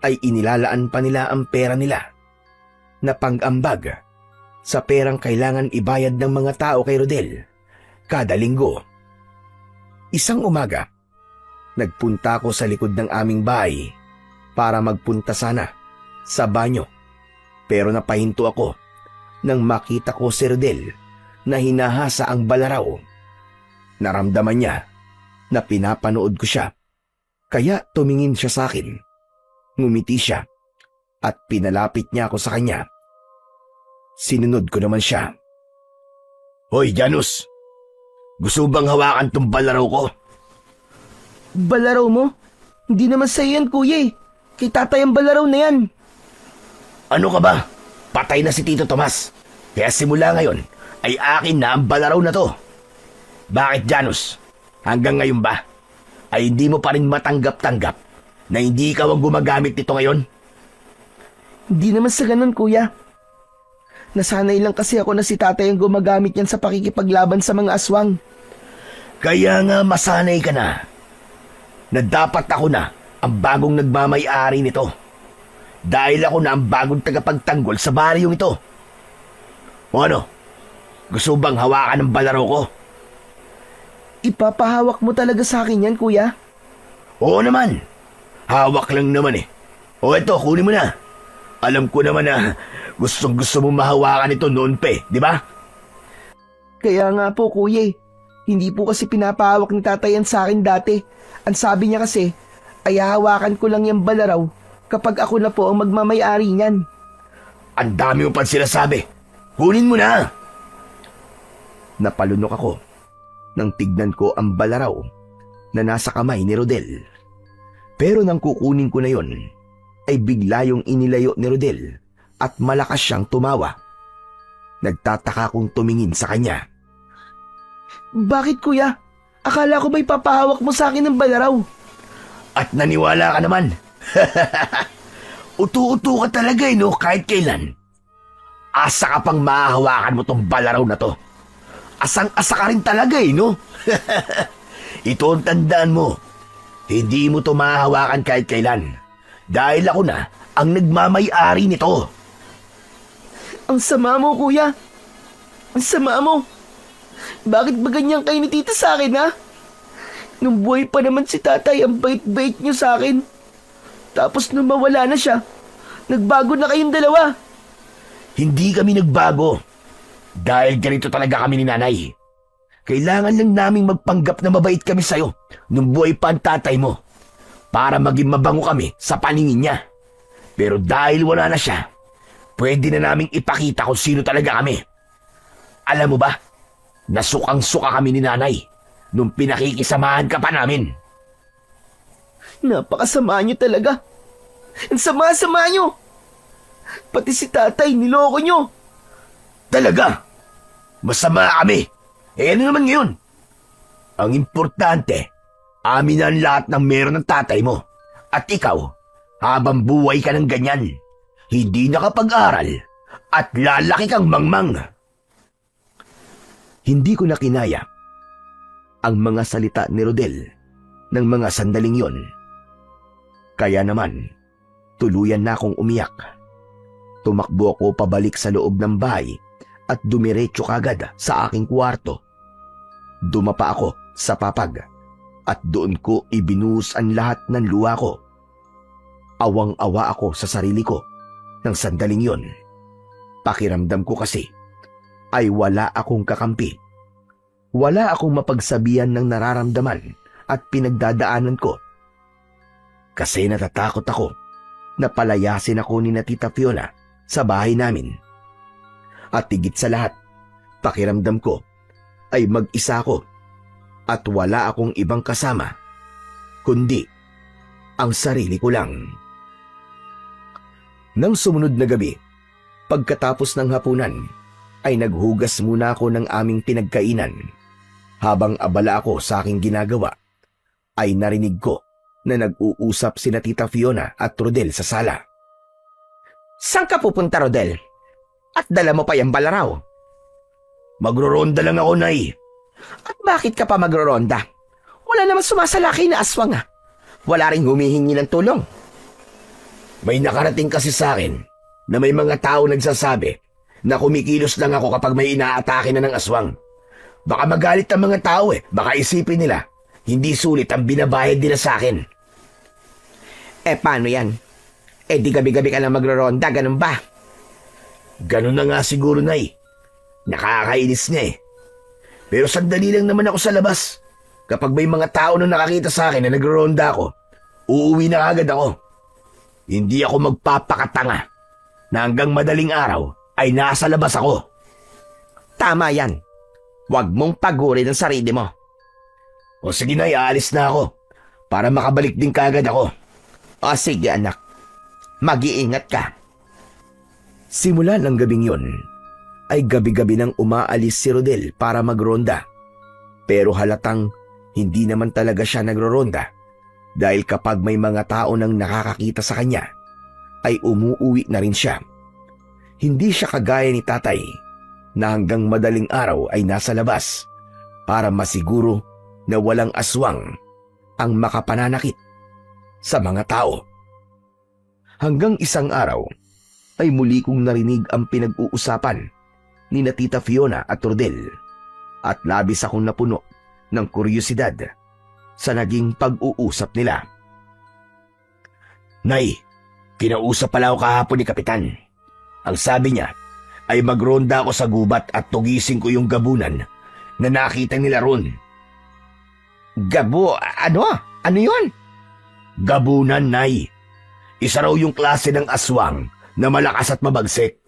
ay inilalaan pa nila ang pera nila na pang-ambag sa perang kailangan ibayad ng mga tao kay Rodel kada linggo. Isang umaga, nagpunta ako sa likod ng aming bahay para magpunta sana sa banyo, pero napahinto ako nang makita ko si Rodel na hinahasa ang balaraw. Naramdaman niya na pinapanood ko siya, kaya tumingin siya sa akin. Ngumiti siya at pinalapit niya ako sa kanya. Sinunod ko naman siya. Hoy, Janus! Gusto bang hawakan tong balaraw ko? Balaraw mo? Hindi naman sa'yo yan, kuya eh. Kay tatay ang balaraw na yan. Ano ka ba? Patay na si Tito Tomas. Kaya simula ngayon ay akin na ang balaraw na to. Bakit, Janus? Hanggang ngayon ba? Ay hindi mo pa rin matanggap-tanggap na hindi ikaw ang gumagamit nito ngayon? Hindi naman sa ganun, kuya. Nasanay lang kasi ako na si tatay ang gumagamit yan sa pakikipaglaban sa mga aswang. Kaya nga masanay ka na dapat ako na ang bagong nagmamay-ari nito. Dahil ako na ang bagong tagapagtanggol sa baryong ito. O ano? Gusto bang hawakan ng balaro ko? Ipapahawak mo talaga sa akin yan, kuya? Oo naman. Hawak lang naman eh. O eto, kunin mo na. Alam ko naman na gustong-gusto mong mahawakan ito noon pa eh, di ba? Kaya nga po, kuya eh. Hindi po kasi pinapahawak ni tatay yan sa akin dati. Ang sabi niya kasi, ay hahawakan ko lang yung balaraw kapag ako na po ang magmamayari niyan. Ang dami mo pang sinasabi. Kunin mo na! Napalunok ako nang tignan ko ang balaraw na nasa kamay ni Rodel. Pero nang kukunin ko na yon, ay bigla yung inilayo ni Rodel at malakas siyang tumawa. Nagtataka kong tumingin sa kanya. Bakit, kuya? Akala ko ba'y papahawak mo sa akin ng balaraw? At naniwala ka naman. Utu-utu ka talaga no, kahit kailan. Asa ka pang mahahawakan mo tong balaraw na to. Asang-asa ka rin talaga no. Ito ang tandaan mo. Hindi mo to mahahawakan kahit kailan. Dahil ako na ang nagmamay-ari nito. Ang sama mo, kuya. Ang sama mo. Bakit ba ganyan kayo ni tita sa akin, ha? Nung buhay pa naman si tatay, ang bait-bait niyo sa akin. Tapos nung mawala na siya, nagbago na kayong dalawa. Hindi kami nagbago. Dahil ganito talaga kami ni nanay. Kailangan lang naming magpanggap na mabait kami sa'yo nung buhay pa ang tatay mo para maging mabango kami sa paningin niya. Pero dahil wala na siya, pwede na naming ipakita kung sino talaga kami. Alam mo ba, nasukang-suka kami ni nanay nung pinakikisamahan ka pa namin. Napakasama niyo talaga. Ang sama-sama niyo. Pati si tatay, niloko niyo. Talaga? Masama kami. Eh ano naman ngayon? Ang importante, amin na ang lahat ng meron ng tatay mo. At ikaw, habang buhay ka ng ganyan, hindi nakapag-aral at lalaki kang mangmang. Hindi ko na kinaya ang mga salita ni Rodel ng mga sandaling yon. Kaya naman, tuluyan na akong umiyak. Tumakbo ako pabalik sa loob ng bahay at dumiretso kagad sa aking kwarto. Dumapa ako sa papag at doon ko ibinuhos ang lahat ng luha ko. Awang-awa ako sa sarili ko ng sandaling yon. Pakiramdam ko kasi ay wala akong kakampi. Wala akong mapagsabihan ng nararamdaman at pinagdadaanan ko. Kasi natatakot ako na palayasin ako ni na Tita Fiona sa bahay namin. At higit sa lahat, pakiramdam ko ay mag-isa ako at wala akong ibang kasama kundi ang sarili ko lang. Nang sumunod na gabi, pagkatapos ng hapunan, ay naghugas muna ako ng aming pinagkainan. Habang abala ako sa aking ginagawa, ay narinig ko na nag-uusap sina Tita Fiona at Rodel sa sala. Saan ka pupunta, Rodel? At dala mo pa yung balaraw? Magroronda lang ako, Nay. At bakit ka pa magroronda? Wala naman sumasalaki na aswang ah. Wala rin humihingi ng tulong. May nakarating kasi sa akin na may mga tao nagsasabi na kumikilos lang ako kapag may inaatake na ng aswang. Baka magalit ang mga tao baka isipin nila hindi sulit ang binabayad nila sa akin. Paano yan? Di gabi-gabi ka lang magroronda, ganun ba? Ganun na nga siguro, Nay. Nakakainis nga Pero sandali lang naman ako sa labas. Kapag may mga tao na nakakita sa akin na nagroronda ako, uuwi na agad ako. Hindi ako magpapakatanga na hanggang madaling araw ay nasa labas ako. Tama yan. Huwag mong pagurin ang sarili mo. O sige, Nay, aalis na ako. para makabalik din kagad ako. O sige anak, mag-iingat ka. Simula ng gabing yon, ay gabi-gabi nang umaalis si Rodel para magronda. Pero halatang hindi naman talaga siya nagroronda dahil kapag may mga tao nang nakakakita sa kanya, ay umuuwi na rin siya. Hindi siya kagaya ni tatay na hanggang madaling araw ay nasa labas para masiguro na walang aswang ang makapananakit sa mga tao. Hanggang isang araw ay muli kong narinig ang pinag-uusapan ni na Tita Fiona at Rodel at labis akong napuno ng kuryosidad sa naging pag-uusap nila. Nay, kinausap pala ako kahapon ni Kapitan. Ang sabi niya ay magronda ako sa gubat at tugisin ko yung gabunan na nakita nila ron. Gabo, ano? Ano yun? Gabunan, Nay. Isa raw yung klase ng aswang na malakas at mabagsik.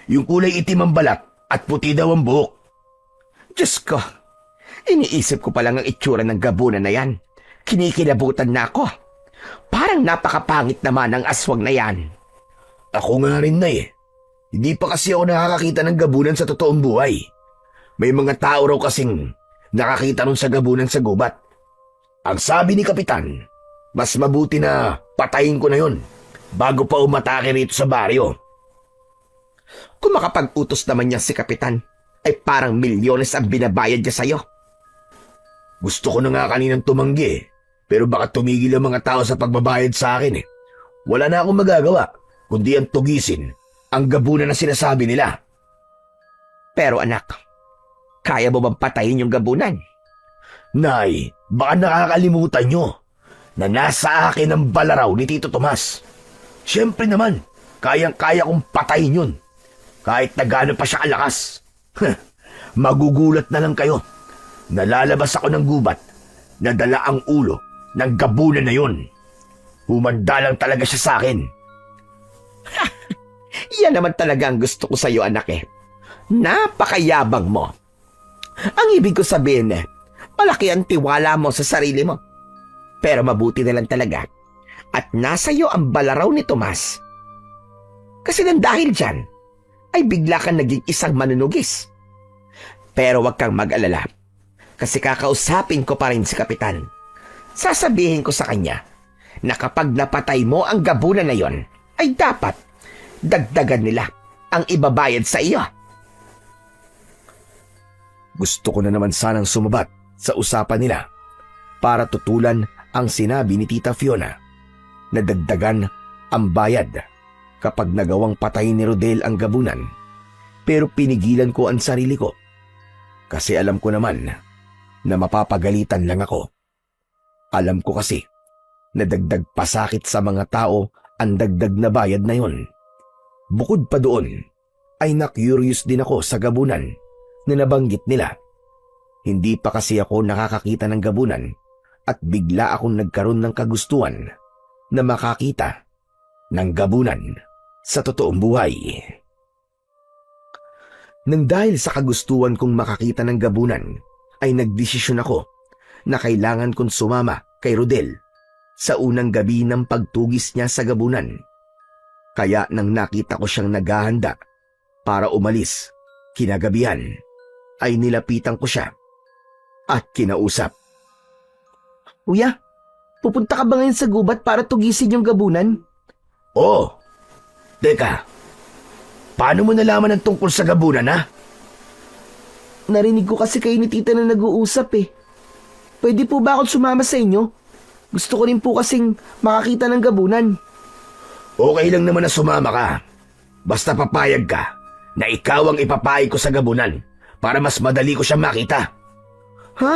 Yung kulay itim ang balat at puti daw ang buhok. Diyos ko, iniisip ko pa lang ang itsura ng gabunan na yan. Kinikilabutan na ako. Parang napakapangit naman ang aswang na yan. Ako nga rin, Nay. Hindi pa kasi ako nakakakita ng gabunan sa totoong buhay. May mga tao raw kasing nakakita nun sa gabunan sa gubat. Ang sabi ni Kapitan, mas mabuti na patayin ko na yon bago pa umatake rito sa baryo. Kung makapag-utos naman niya si Kapitan, ay parang milyones ang binabayad niya sa'yo. Gusto ko na nga kaninang tumanggi pero baka tumigil ang mga tao sa pagbabayad sa akin. Wala na akong magagawa kundi ang tugisin ang gabunan na sinasabi nila. Pero anak, kaya mo bang patayin yung gabunan? Nay, baka nakakalimutan nyo na nasa akin ang balaraw ni Tito Tomas. Siyempre naman, kayang-kaya kong patayin yun. Kahit na gaano pa siya kalakas. Magugulat na lang kayo. Nalalabas ako ng gubat na dala ang ulo ng gabunan na yun. Humanda lang talaga siya sa akin. Yan naman talaga ang gusto ko sa'yo, anak eh. Napakayabang mo. Ang ibig ko sabihin malaki ang tiwala mo sa sarili mo. Pero mabuti na lang talaga at nasa iyo ang balaraw ni Tomas. Kasi nang dahil dyan, ay bigla kang naging isang manunugis. Pero wag kang mag-alala, kasi kakausapin ko pa rin si Kapitan. Sasabihin ko sa kanya na kapag napatay mo ang gabunan na yon, ay dapat dagdagan nila ang ibabayad sa iyo. Gusto ko na naman sanang sumabat sa usapan nila para tutulan ang sinabi ni Tita Fiona na dagdagan ang bayad kapag nagawang patayin ni Rodel ang gabunan. Pero pinigilan ko ang sarili ko kasi alam ko naman na mapapagalitan lang ako. Alam ko kasi na dagdag pasakit sa mga tao ang dagdag na bayad na yon. Bukod pa doon ay na-curious din ako sa gabunan na nabanggit nila. Hindi pa kasi ako nakakakita ng gabunan at bigla akong nagkaroon ng kagustuhan na makakita ng gabunan sa totoong buhay. Nang dahil sa kagustuhan kong makakita ng gabunan, ay nagdesisyon ako na kailangan kong sumama kay Rodel sa unang gabi ng pagtugis niya sa gabunan. Kaya nang nakita ko siyang naghahanda para umalis kinagabihan, ay nilapitan ko siya at kinausap. Kuya, pupunta ka ba ngayon sa gubat para tugisin yung gabunan? Oo. Teka, paano mo nalaman ang tungkol sa gabunan, ha? Narinig ko kasi kayo ni tita na nag-uusap eh. Pwede po ba akong sumama sa inyo? Gusto ko rin po kasing makakita ng gabunan. Okay lang naman na sumama ka. Basta papayag ka na ikaw ang ipapayag ko sa gabunan para mas madali ko siya makita. Ha?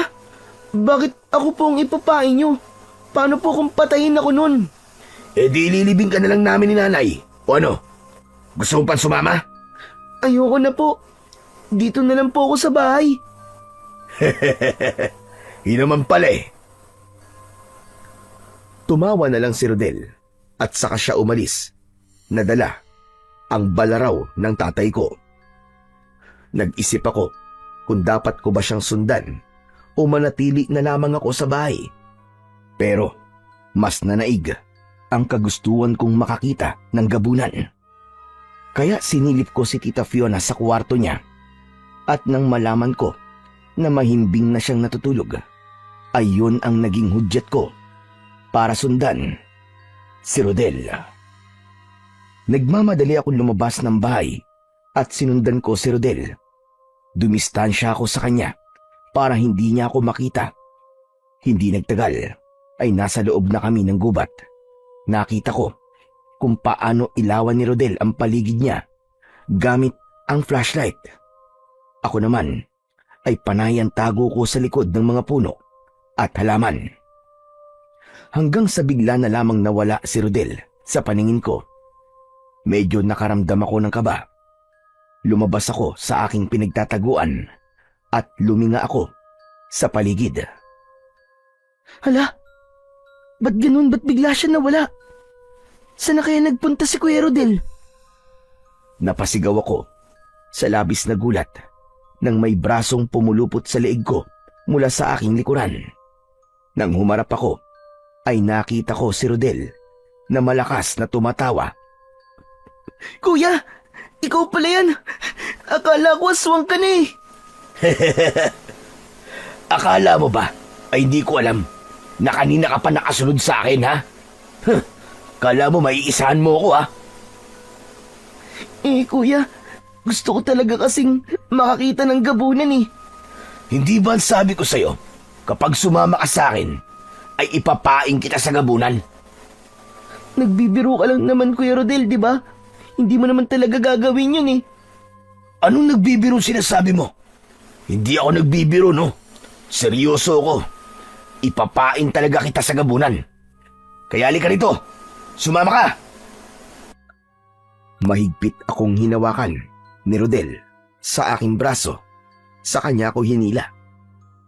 Bakit ako po ang ipapain nyo? Paano po kung patayin ako nun? Eh di ililibing ka na lang namin ni nanay. O ano? Gusto mo pang sumama? Ayoko na po. Dito na lang po ako sa bahay. Yun naman pala eh. Tumawa na lang si Rodel at saka siya umalis. Nadala ang balaraw ng tatay ko. Nag-isip ako kung dapat ko ba siyang sundan o manatili na lamang ako sa bahay. Pero Mas nanaig ang kagustuhan kong makakita ng gabunan. Kaya sinilip ko si Tita Fiona sa kwarto niya at nang malaman ko na mahimbing na siyang natutulog, ay yun ang naging hudyat ko para sundan si Rodel. Nagmamadali akong lumabas ng bahay at sinundan ko si Rodel. Dumistansya ako sa kanya para hindi niya ako makita. Hindi nagtagal ay nasa loob na kami ng gubat. Nakita ko kung paano ilawan ni Rodel ang paligid niya gamit ang flashlight. Ako naman ay panay ang tago ko sa likod ng mga puno at halaman. Hanggang sa bigla na lamang nawala si Rodel sa paningin ko. Medyo nakaramdam ako ng kaba. Lumabas ako sa aking pinagtataguan at luminga ako sa paligid. Hala, ba't ganun? Ba't bigla siya nawala? Saan na kaya nagpunta si Kuya Rodel? Napasigaw ako sa labis na gulat nang may brasong pumulupot sa leeg ko mula sa aking likuran. Nang humarap ako, ay nakita ko si Rodel na malakas na tumatawa. Kuya, ikaw pala yan. Akala ko aswang ka na eh. Akala mo ba ay hindi ko alam na kanina ka pa nakasunod sa akin, ha? Kala mo maiisahan mo ako, ha? Kuya, gusto ko talaga kasing makakita ng gabunan eh. Hindi ba ang sabi ko sa'yo, kapag sumama ka sa akin, ay ipapaing kita sa gabunan? Nagbibiro ka lang naman, Kuya Rodel, di ba? Hindi mo naman talaga gagawin yun eh. Anong nagbibiro sinasabi mo? Hindi ako nagbibiro, no? Seryoso ako. Ipapain talaga kita sa gabunan. Kaya halika rito. Sumama ka. Mahigpit akong hinawakan ni Rodel sa aking braso. Sa kanya ako hinila.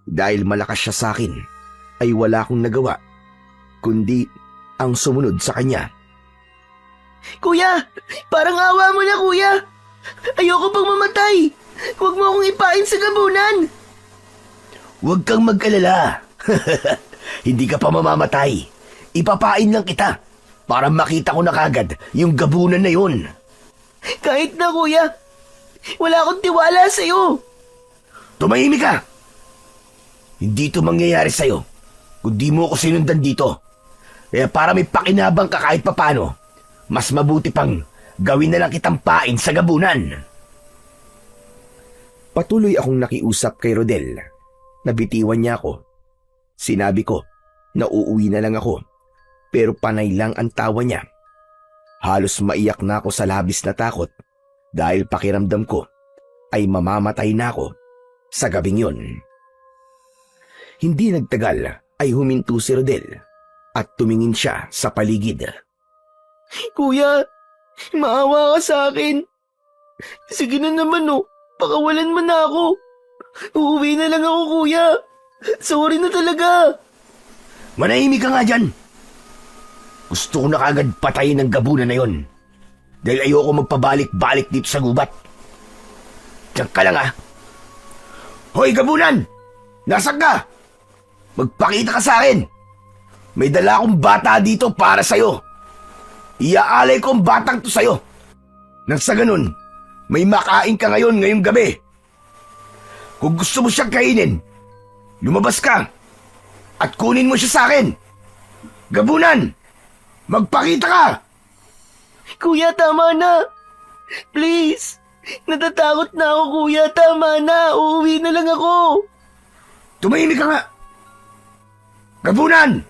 Dahil malakas siya sa akin, ay wala akong nagawa, kundi ang sumunod sa kanya. Kuya, parang awa mo na, Kuya. Ayoko pang mamatay. Huwag mo akong ipain sa gabunan. Huwag kang mag-alala. Hindi ka pa mamamatay. Ipapain lang kita para makita ko na kagad yung gabunan na yun. Kahit na, Kuya. Wala akong tiwala sa'yo. Tumahimik ka. Hindi ito mangyayari sa'yo kung di mo ako sinundan dito. Kaya para may pakinabang ka kahit papano, mas mabuti pang gawin na lang kitang pain sa gabunan. Patuloy akong nakiusap kay Rodel. Nabitiwan niya ako. Sinabi ko na uuwi na lang ako, pero panay lang ang tawa niya. Halos maiyak na ako sa labis na takot dahil pakiramdam ko ay mamamatay na ako sa gabing yun. Hindi nagtagal ay huminto si Rodel at tumingin siya sa paligid. Kuya, maawa ka sa akin. Sige na naman oh, pakawalan mo na ako. Uuwi na lang ako, Kuya. Sorry na talaga. Manahimik ka nga dyan. Gusto ko na kagad patayin ang gabunan na yon. Dahil ayoko magpabalik-balik dito sa gubat. Diyan ka lang, ha? Hoy, gabunan! Nasaan ka? Magpakita ka sa akin. May dala akong bata dito para sa'yo. Iaalay ko ang batang to sa'yo. Nang sa ganun, may makain ka ngayong gabi. Kung gusto mo siyang kainin, lumabas ka at kunin mo siya sa akin. Gabunan! Magpakita ka! Kuya, tama na. Please. Natatakot na ako, Kuya. Tama na. Uuwi na lang ako. Tumahimik ka nga. Gabunan!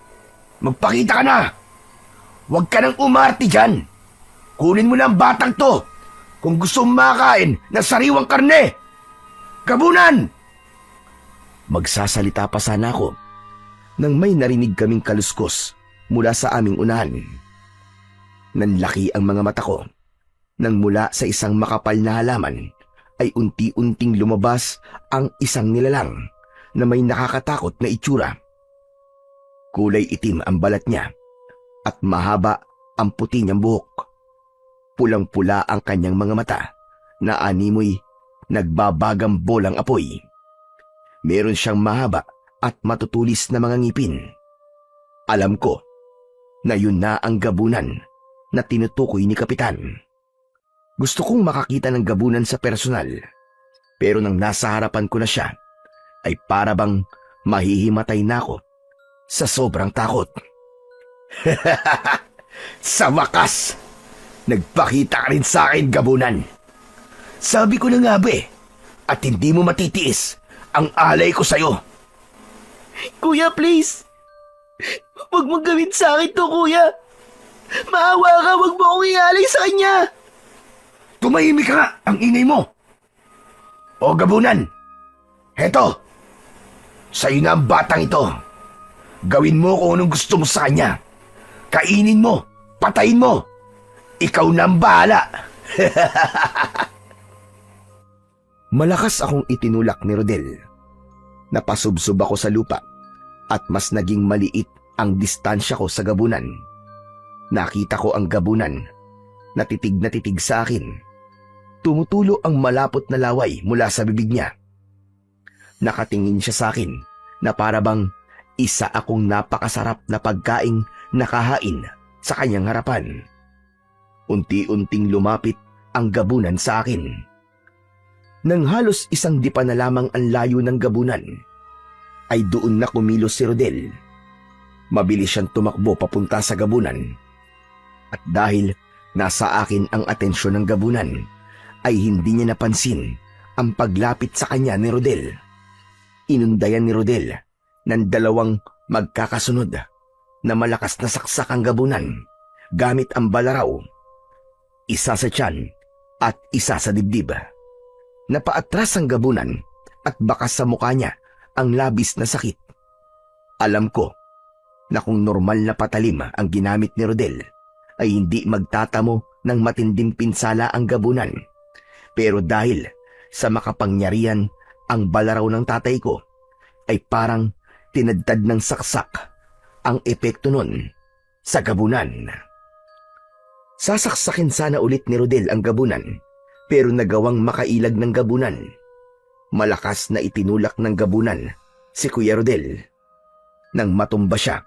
Magpakita ka na. Huwag ka nang umarte dyan. Kunin mo na ang batang to kung gusto mong makain ng sariwang karne. Gabunan! Magsasalita pa sana ako nang may narinig kaming kaluskos mula sa aming unahan. Nanlaki ang mga mata ko nang mula sa isang makapal na halaman ay unti-unting lumabas ang isang nilalang na may nakakatakot na itsura. Kulay itim ang balat niya at mahaba ang puti niyang buhok. Pulang-pula ang kanyang mga mata na animoy nagbabagang bolang apoy. Meron siyang mahaba at matutulis na mga ngipin. Alam ko na yun na ang gabunan na tinutukoy ni Kapitan. Gusto kong makakita ng gabunan sa personal, pero nang nasa harapan ko na siya, ay para bang mahihimatay na ako sa sobrang takot. Sa wakas, nagpakita ka rin sa akin, gabunan. Sabi ko na nga ba at hindi mo matitiis ang alay ko sa'yo. Kuya, please. Huwag mong gawin sa akin to, kuya. Maawa ka, huwag mo akong ialay sa kanya. Tumahimik ka nga, ang ingay mo. O gabunan, heto, sa'yo na ang batang ito. Gawin mo kung anong gusto mo sa kanya. Kainin mo, patayin mo. Ikaw na ang bahala. Malakas akong itinulak ni Rodel. Napasubsob ako sa lupa at mas naging maliit ang distansya ko sa gabunan. Nakita ko ang gabunan na titig sa akin. Tumutulo ang malapot na laway mula sa bibig niya. Nakatingin siya sa akin na para bang isa akong napakasarap na pagkaing nakahain sa kanyang harapan. Unti-unting lumapit ang gabunan sa akin. Nang halos isang dipa na lamang ang layo ng gabunan, ay doon na kumilos si Rodel. Mabilis siyang tumakbo papunta sa gabunan. At dahil nasa akin ang atensyon ng gabunan, ay hindi niya napansin ang paglapit sa kanya ni Rodel. Inundayan ni Rodel ng dalawang magkakasunod na malakas na saksak ang gabunan gamit ang balaraw. Isa sa tiyan at isa sa dibdib. Napaatras ang gabunan at bakas sa mukha niya ang labis na sakit. Alam ko na kung normal na patalim ang ginamit ni Rodel, ay hindi magtatamo ng matinding pinsala ang gabunan. Pero dahil sa makapangyarihan ang balaraw ng tatay ko, ay parang tinadtad ng saksak ang epekto nun sa gabunan. Sasaksakin sana ulit ni Rodel ang gabunan, pero nagawang makailag ng gabunan. Malakas na itinulak ng gabunan si Kuya Rodel. Nang matumba siya,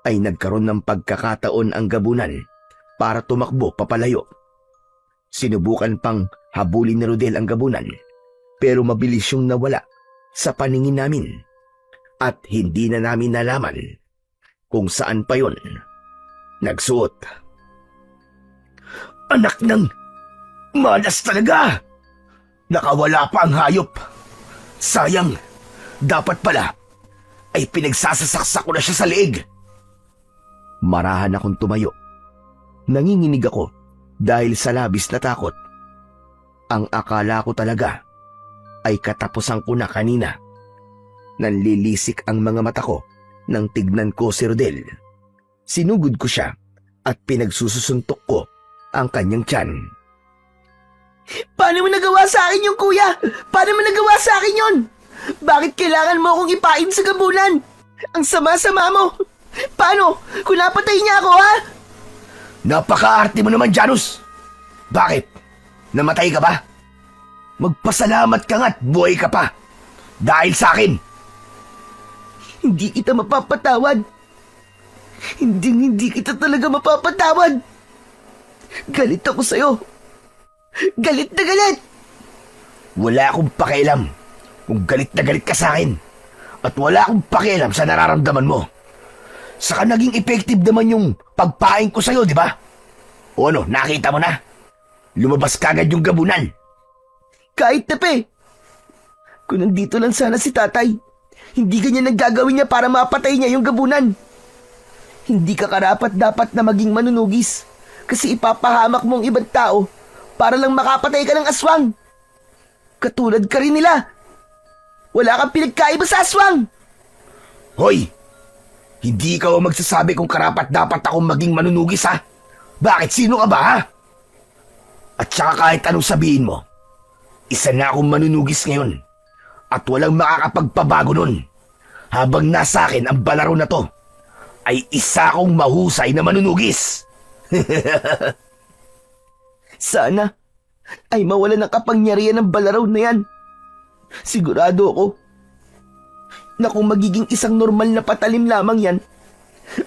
ay nagkaroon ng pagkakataon ang gabunan para tumakbo papalayo. Sinubukan pang habulin ni Rodel ang gabunan, pero mabilis siyang nawala sa paningin namin at hindi na namin nalaman kung saan pa yon nagsuot. Anak ng malas talaga! Nakawala pa ang hayop. Sayang, dapat pala ay pinagsasasaksak ko na siya sa leeg. Marahan akong tumayo. Nanginginig ako dahil sa labis na takot. Ang akala ko talaga ay katapusan ko na kanina. Nanlilisik ang mga mata ko nang tignan ko si Rodel. Sinugod ko siya at pinagsususuntok ko ang kanyang tiyan. Paano mo nagawa sa akin yung kuya? Paano mo nagawa sa akin yun? Bakit kailangan mo akong ipain sa gabunan? Ang sama-sama mo. Paano? Kung napatay niya ako, ha? Napaka-arte mo naman, Janus! Bakit? Namatay ka ba? Magpasalamat ka nga't buhay ka pa. Dahil sa akin. Hindi kita mapapatawad. Hindi kita talaga mapapatawad. Galit ako sa'yo. Galit na galit. Wala akong pakialam kung galit na galit ka sa akin. At wala akong pakialam sa nararamdaman mo. Saka naging effective naman yung pagpaing ko sa'yo, di ba? O ano, nakita mo na? Lumabas kagad yung gabunan. Kahit tape. Kung nandito lang sana si tatay, hindi ganyan ang gagawin niya para mapatay niya yung gabunan. Hindi ka karapat-dapat na maging manunugis kasi ipapahamak mo ang ibang tao para lang makapatay ka ng aswang. Katulad ka rin nila. Wala kang pinagkaiba sa aswang. Hoy! Hindi ikaw ang magsasabi kung karapat-dapat akong maging manunugis, ha? Bakit? Sino ka ba, ha? At saka kahit anong sabihin mo, isa na akong manunugis ngayon at walang makakapagpabago nun. Habang nasa akin ang balaro na to, ay isa akong mahusay na manunugis. Sana ay mawala ng kapangyarihan ng balaraw na yan. Sigurado ako na kung magiging isang normal na patalim lamang yan,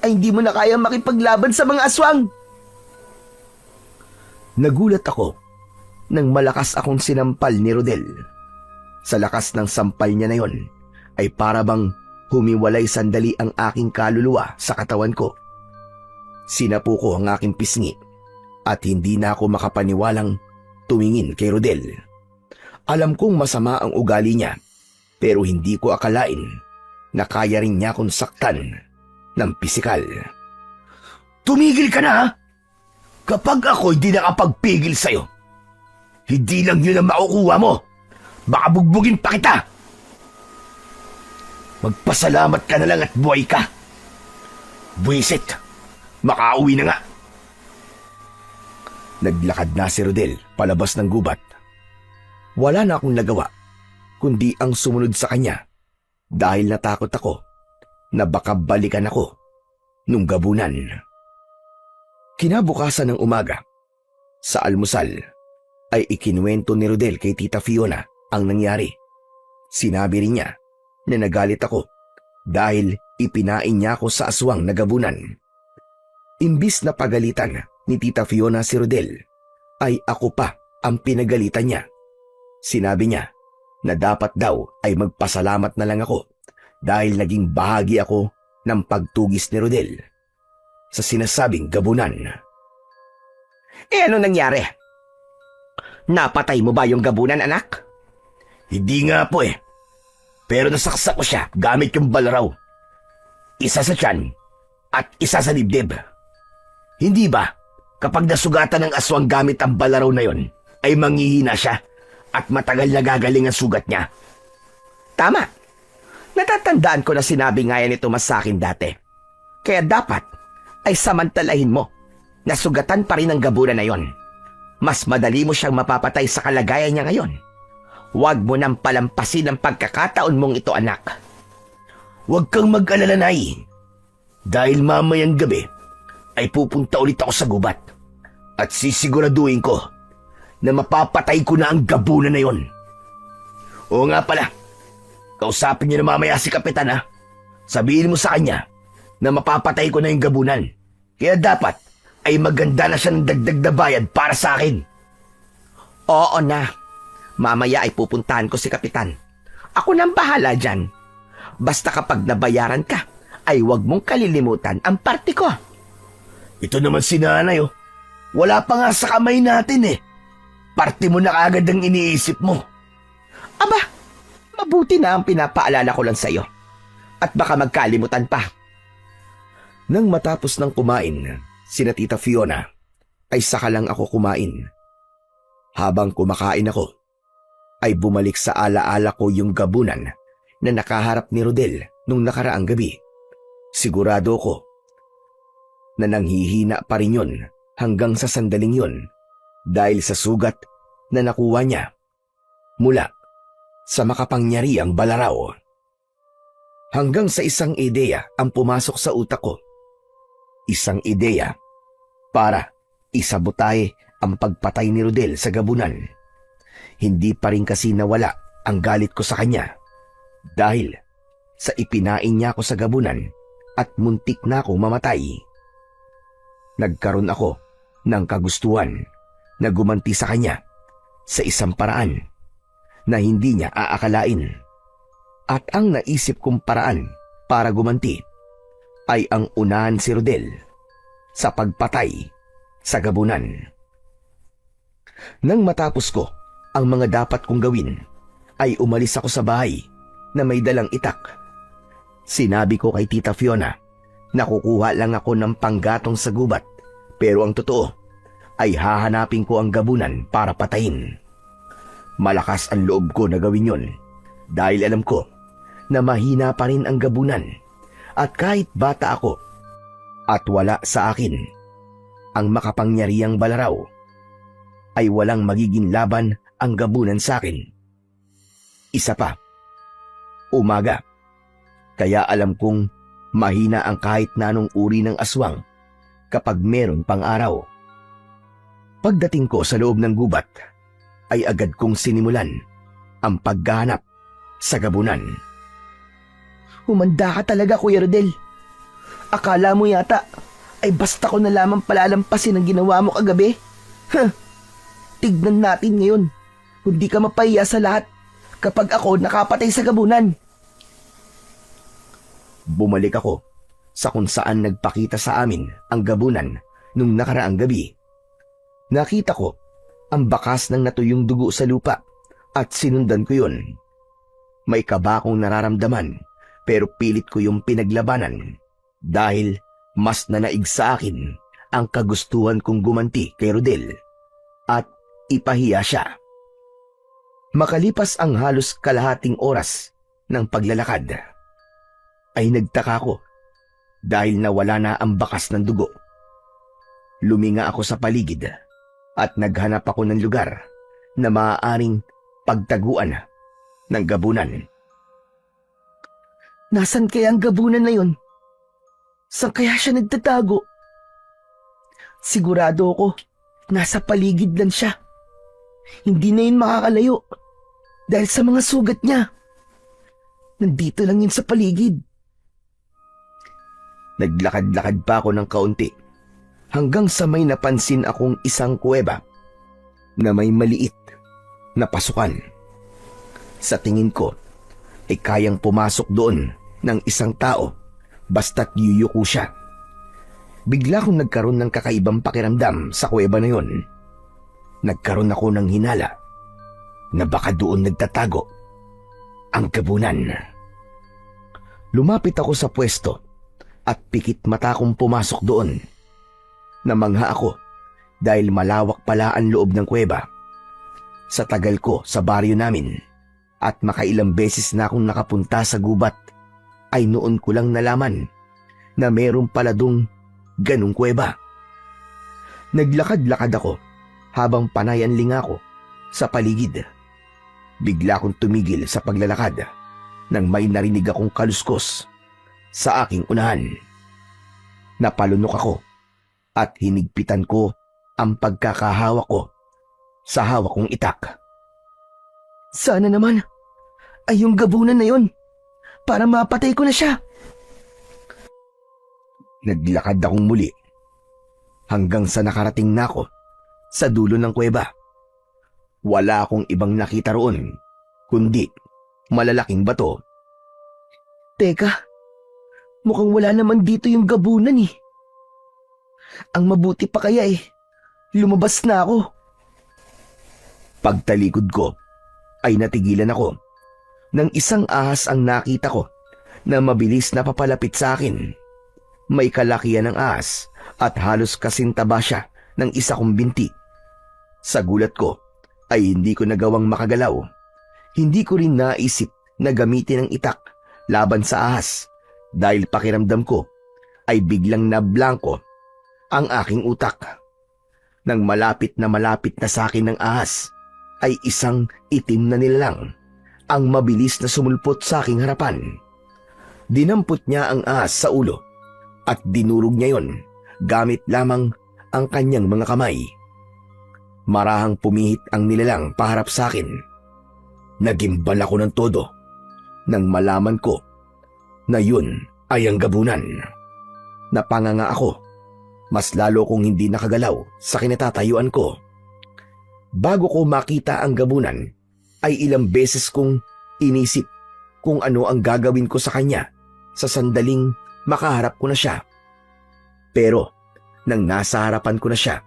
ay hindi mo na kaya makipaglaban sa mga aswang. Nagulat ako nang malakas akong sinampal ni Rodel. Sa lakas ng sampal niya na yon ay para bang humiwalay sandali ang aking kaluluwa sa katawan ko. Sinapu ko ang aking pisngi at hindi na ako makapaniwalang tumingin kay Rodel. Alam kong masama ang ugali niya pero hindi ko akalain na kaya rin niya akong saktan ng pisikal. Tumigil ka na ha! Kapag ako hindi nakapagpigil sa'yo, hindi lang yun ang makukuha mo. Baka bugbugin pa kita. Magpasalamat ka na lang at buhay ka. Buwisit, makauwi na nga. Naglakad na si Rodel palabas ng gubat. Wala na akong nagawa, kundi ang sumunod sa kanya dahil natakot ako na baka balikan ako nung gabunan. Kinabukasan ng umaga, sa almusal, ay ikinuwento ni Rodel kay Tita Fiona ang nangyari. Sinabi rin niya na nagalit ako dahil ipinain niya ako sa aswang na gabunan. Imbis na pagalitan ni Tita Fiona si Rodel, ay ako pa ang pinagalitan niya. Sinabi niya na dapat daw ay magpasalamat na lang ako dahil naging bahagi ako ng pagtugis ni Rodel sa sinasabing gabunan. Ano nangyari? Napatay mo ba yung gabunan, anak? Hindi nga po eh. Pero nasaksak ko siya gamit yung balaraw. Isa sa tiyan at isa sa dibdib. Hindi ba kapag nasugatan ng aswang gamit ang balaraw na yon ay manghihina siya at matagal na gagaling ang sugat niya? Tama. Natatandaan ko na sinabi nga yan ito mas sa akin dati. Kaya dapat ay samantalahin mo na sugatan pa rin ang gabunan na yon. Mas madali mo siyang mapapatay sa kalagayan niya ngayon. Huwag mo nang palampasin ang pagkakataon mong ito, anak. Huwag kang mag-alala, Nay. Dahil mamayang gabi ay pupunta ulit ako sa gubat at sisiguraduhin ko na mapapatay ko na ang gabunan na yon. Oo nga pala, kausapin niyo na mamaya si Kapitan ha. Sabihin mo sa kanya na mapapatay ko na yung gabunan. Kaya dapat ay maganda na siya ng dagdag na bayad para sa akin. Oo na. Mamaya ay pupuntahan ko si Kapitan. Ako nang bahala dyan. Basta kapag nabayaran ka, ay huwag mong kalilimutan ang parte ko. Ito naman si nanay oh. Wala pa nga sa kamay natin eh. Parte mo na kaagad ang iniisip mo. Aba, mabuti na ang pinapaalala ko lang sa'yo. At baka magkalimutan pa. Nang matapos ng kumain, sina Tita Fiona, ay saka lang ako kumain. Habang kumakain ako, ay bumalik sa alaala ko yung gabunan na nakaharap ni Rodel nung nakaraang gabi. Sigurado ko na nanghihina pa rin yun hanggang sa sandaling yun dahil sa sugat na nakuha niya mula sa makapangyariang balaraw. Hanggang sa isang ideya ang pumasok sa utak ko. Isang ideya para isabotay ang pagpatay ni Rodel sa gabunan. Hindi pa rin kasi nawala ang galit ko sa kanya dahil sa ipinain niya ako sa gabunan at muntik na akong mamatay. Nagkaroon ako ng kagustuhan na gumanti sa kanya sa isang paraan na hindi niya aakalain. At ang naisip kong paraan para gumanti ay ang unahan si Rodel sa pagpatay sa gabunan. Nang matapos ko ang mga dapat kong gawin, ay umalis ako sa bahay na may dalang itak. Sinabi ko kay Tita Fiona na kukuha lang ako ng panggatong sa gubat, pero ang totoo ay hahanapin ko ang gabunan para patayin. Malakas ang loob ko na gawin yon dahil alam ko na mahina pa rin ang gabunan at kahit bata ako at wala sa akin ang makapangyarihang balaraw, ay walang magiging laban ang gabunan sa akin. Isa pa, umaga, kaya alam kong mahina ang kahit na anong uri ng aswang kapag meron pang araw. Pagdating ko sa loob ng gubat, ay agad kong sinimulan ang paghahanap sa gabunan. Humanda ka talaga, Kuya Rodel. Akala mo yata ay basta ko na lamang palalampasin ang ginawa mo kagabi? Tignan natin ngayon kung di ka mapahiya sa lahat kapag ako nakapatay sa gabunan. Bumalik ako sa kung saan nagpakita sa amin ang gabunan nung nakaraang gabi. Nakita ko ang bakas ng natuyong dugo sa lupa at sinundan ko yun. May kaba akong nararamdaman pero pilit ko yung pinaglabanan dahil mas nanaig sa akin ang kagustuhan kong gumanti kay Rodel at ipahiya siya. Makalipas ang halos kalahating oras ng paglalakad, ay nagtaka ko dahil nawala na ang bakas ng dugo. Luminga ako sa paligid at naghanap ako ng lugar na maaaring pagtaguan ng gabunan. Nasaan kaya ang gabunan na yun? Saan kaya siya nagtatago? Sigurado ako, nasa paligid lang siya. Hindi na yun makakalayo dahil sa mga sugat niya. Nandito lang yun sa paligid. Naglakad-lakad pa ako ng kaunti hanggang sa may napansin akong isang kuweba na may maliit na pasukan. Sa tingin ko ay kayang pumasok doon ng isang tao basta't yuyuko siya. Bigla kong nagkaroon ng kakaibang pakiramdam sa kuweba na yon. Nagkaroon ako ng hinala na baka doon nagtatago ang gabunan. Lumapit ako sa pwesto at pikit mata kong pumasok doon. Namangha ako dahil malawak pala ang loob ng kuweba. Sa tagal ko sa baryo namin at makailang beses na akong nakapunta sa gubat, ay noon ko lang nalaman na meron pala dong ganung kuweba. Naglakad-lakad ako habang panayanling ako sa paligid. Bigla akong tumigil sa paglalakad nang may narinig akong kaluskos sa aking unahan. Napalunok ako at hinigpitan ko ang pagkakahawak ko sa hawak kong itak. Sana naman ay yung gabunan na yun para mapatay ko na siya. Naglakad akong muli hanggang sa nakarating na ako sa dulo ng kuweba. Wala akong ibang nakita roon kundi malalaking bato. Teka, mukhang wala naman dito yung gabunan eh. Ang mabuti pa kaya lumabas na ako. Pagtalikod ko ay natigilan ako nang isang ahas ang nakita ko na mabilis na papalapit sa akin. May kalakihan ng ahas at halos kasintaba siya ng isa kong binti. Sa gulat ko ay hindi ko nagawang makagalaw. Hindi ko rin naisip na gamitin ang itak laban sa ahas dahil pakiramdam ko ay biglang nablangko ang aking utak. Nang malapit na sa akin ng ahas ay isang itim na nilalang ang mabilis na sumulpot sa aking harapan. Dinampot niya ang ahas sa ulo at dinurog niya yon gamit lamang ang kanyang mga kamay. Marahang pumihit ang nilalang paharap sa akin. Nagimbal ako ng todo nang malaman ko na yun ay ang gabunan. Napanganga ako. Mas lalo kong hindi nakagalaw sa kinatatayuan ko. Bago ko makita ang gabunan, ay ilang beses kong inisip kung ano ang gagawin ko sa kanya sa sandaling makaharap ko na siya. Pero nang nasa harapan ko na siya,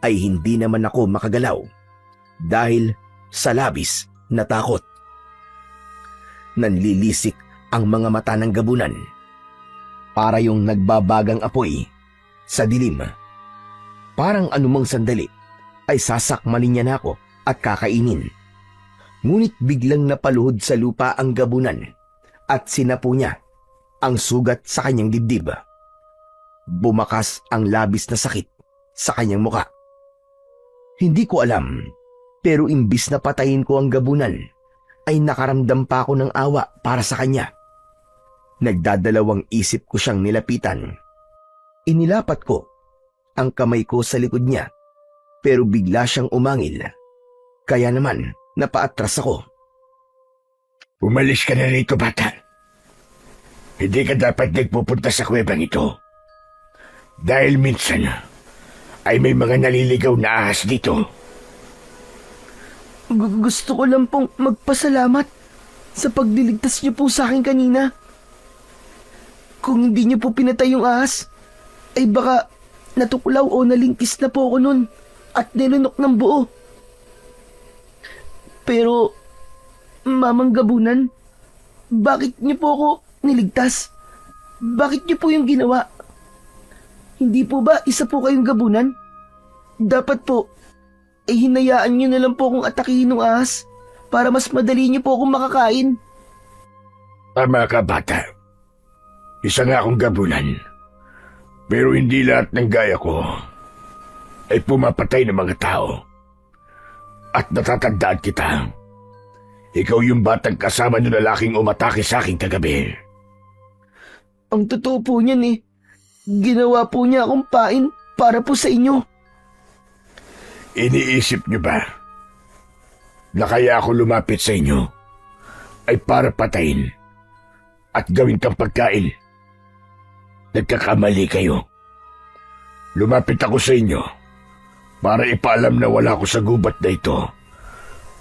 ay hindi naman ako makagalaw dahil sa labis na takot. Nanlilisik ang mga mata ng gabunan para yung nagbabagang apoy sa dilim. Parang anumang sandali ay sasakmalin niya na ako at kakainin. Ngunit biglang napaluhod sa lupa ang gabunan at sinapo niya ang sugat sa kanyang dibdib. Bumakas ang labis na sakit sa kanyang muka. Hindi ko alam, pero imbis na patayin ko ang gabunan, ay nakaramdam pa ako ng awa para sa kanya. Nagdadalawang isip ko siyang nilapitan. Inilapat ko ang kamay ko sa likod niya, pero bigla siyang umangil. Kaya naman, napaatras ako. Umalis ka na rito, bata. Hindi ka dapat nagpupunta sa kuwebang ito. Dahil minsan ay may mga naliligaw na ahas dito. Gusto ko lang pong magpasalamat sa pagliligtas niyo po sa akin kanina. Kung hindi niyo po pinatay yung ahas, ay baka natuklaw o nalingkis na po ako nun at nilunok ng buo. Pero, Mamang Gabunan, bakit niyo po ako niligtas? Bakit niyo po yung ginawa? Hindi po ba isa po kayong gabunan? Dapat po, hinayaan niyo na lang po akong atakihin ng ahas para mas madali niyo po akong makakain. Tama ka, bata. Isa nga akong gabunan. Pero hindi lahat ng gaya ko ay pumapatay ng mga tao. At natatandaan kita. Ikaw yung batang kasama ng lalaking umatake sa akin kagabi. Ang totoo po niyan ginawa po niya akong pain para po sa inyo. Iniisip niyo ba na kaya ako lumapit sa inyo ay para patayin at gawin kang pagkain? Nagkakamali kayo. Lumapit ako sa inyo para ipaalam na wala ako sa gubat na ito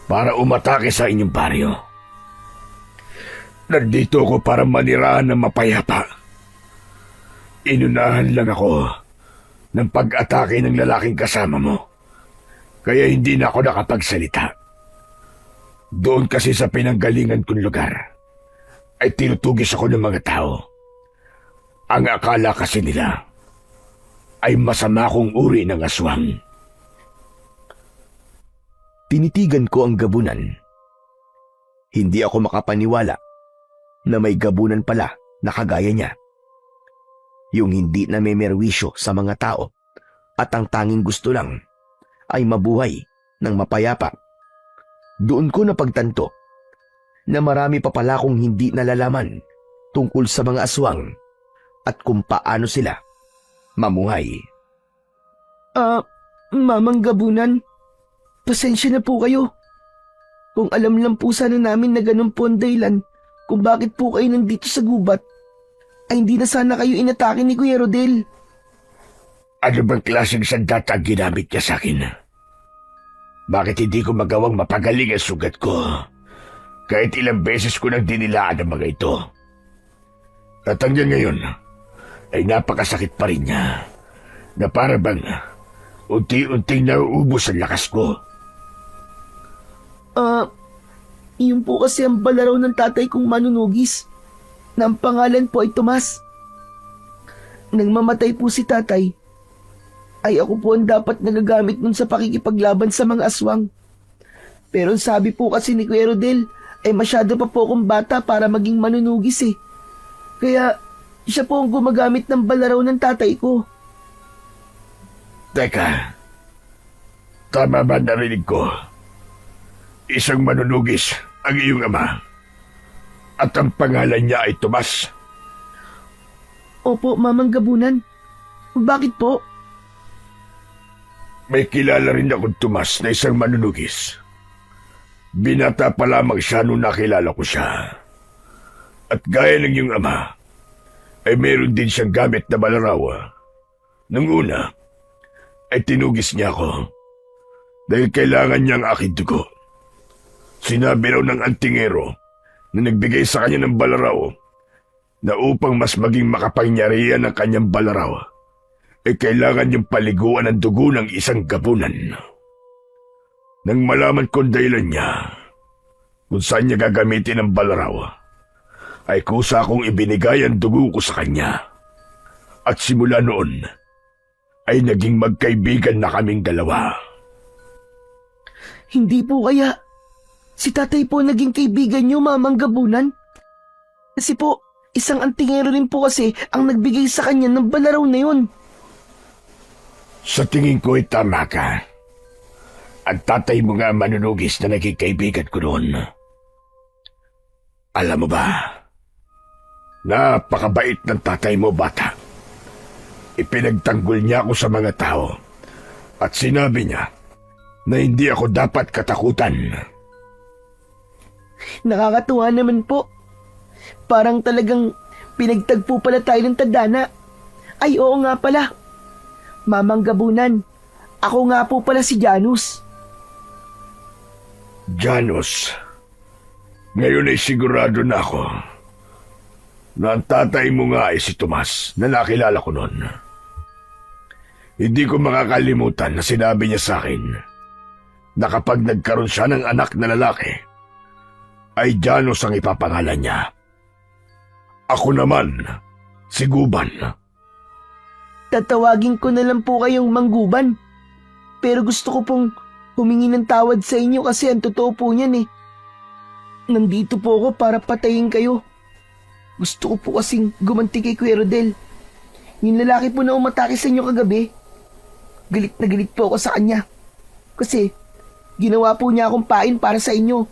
para umatake sa inyong baryo. Nandito ako para manirahan ng mapayapa. Inunahan lang ako ng pag-atake ng lalaking kasama mo. Kaya hindi na ako nakapagsalita. Doon kasi sa pinanggalingan kong lugar ay tinutugis ako ng mga tao. Ang akala kasi nila ay masama kong uri ng aswang. Tinitigan ko ang gabunan. Hindi ako makapaniwala na may gabunan pala na kagaya niya. Yung hindi na may merwisyo sa mga tao at ang tanging gusto lang ay mabuhay ng mapayapa. Doon ko napagtanto na marami pa pala akong hindi nalalaman tungkol sa mga aswang at kung paano sila mamuhay. Mamang Gabunan, pasensya na po kayo. Kung alam lang po sana namin na ganun po ang dahilan kung bakit po kayo nandito sa gubat, ay hindi na sana kayo inatake ni Kuya Rodel. Ano bang klaseng sandata ang ginamit niya sa akin? Bakit hindi ko magawang mapagaling ang sugat ko? Kahit ilang beses ko nang dinilaan ang mga ito. At hanggang ngayon, ay napakasakit pa rin niya na para bang unti-unting nauubos ang lakas ko. Yun po kasi ang balaraw ng tatay kong manunugis na ang pangalan po ay Tomas. Nang mamatay po si tatay, ay ako po ang dapat nagagamit nun sa pakikipaglaban sa mga aswang. Pero sabi po kasi ni Kuya Rodel, ay masyado pa po akong bata para maging manunugis Kaya siya po ang gumagamit ng balaraw ng tatay ko. Teka, tama ba narinig ko? Isang manunugis ang iyong ama at ang pangalan niya ay Tomas. Opo, Mamang Gabunan. Bakit po? May kilala rin akong Tomas na isang manunugis. Binata pa lamang siya nung nakilala ko siya. At gaya ng iyong ama, ay meron din siyang gamit na balarawa. Nung una, ay tinugis niya ako dahil kailangan niya ang aking dugo. Sinabi raw ng antingero na nagbigay sa kanya ng balaraw na upang mas maging makapangyarihan ang kanyang balaraw, ay kailangan niyang paliguan ang dugo ng isang gabunan. Nang malaman kong dahilan niya kung saan niya gagamitin ang balaraw, ay kusa akong ibinigay ang dugo ko sa kanya. At simula noon, ay naging magkaibigan na kaming dalawa. Hindi po kaya si tatay po naging kaibigan niyo, Mamang Gabunan? Kasi po, isang antingero rin po kasi ang nagbigay sa kanya ng balaraw na yun. Sa tingin ko ay tama ka. Ang tatay mo nga manunugis na naging kaibigan ko noon. Alam mo ba, napakabait ng tatay mo, bata. Ipinagtanggol niya ako sa mga tao at sinabi niya na hindi ako dapat katakutan. Nakakatuwa naman po. Parang talagang pinagtagpo pala tayo ng tadhana. Ay, oo nga pala. Mamang Gabunan, ako nga po pala si Janus. Janus, ngayon ay sigurado na ako na ang tatay mo nga ay si Tomas na nakilala ko noon. Hindi ko makakalimutan na sinabi niya sa akin na kapag nagkaroon siya ng anak na lalaki, ay Janus ang ipapangalan niya. Ako naman, si Guban. Tatawagin ko na lang po kayong Mangguban. Pero gusto ko pong humingi ng tawad sa inyo kasi ang totoo po niyan eh. Nandito po ako para patayin kayo. Gusto ko po kasing gumanti kay Kuya Rodel. Yung lalaki po na umatake sa inyo kagabi, galit na galit po ako sa kanya. Kasi ginawa po niya akong pain para sa inyo.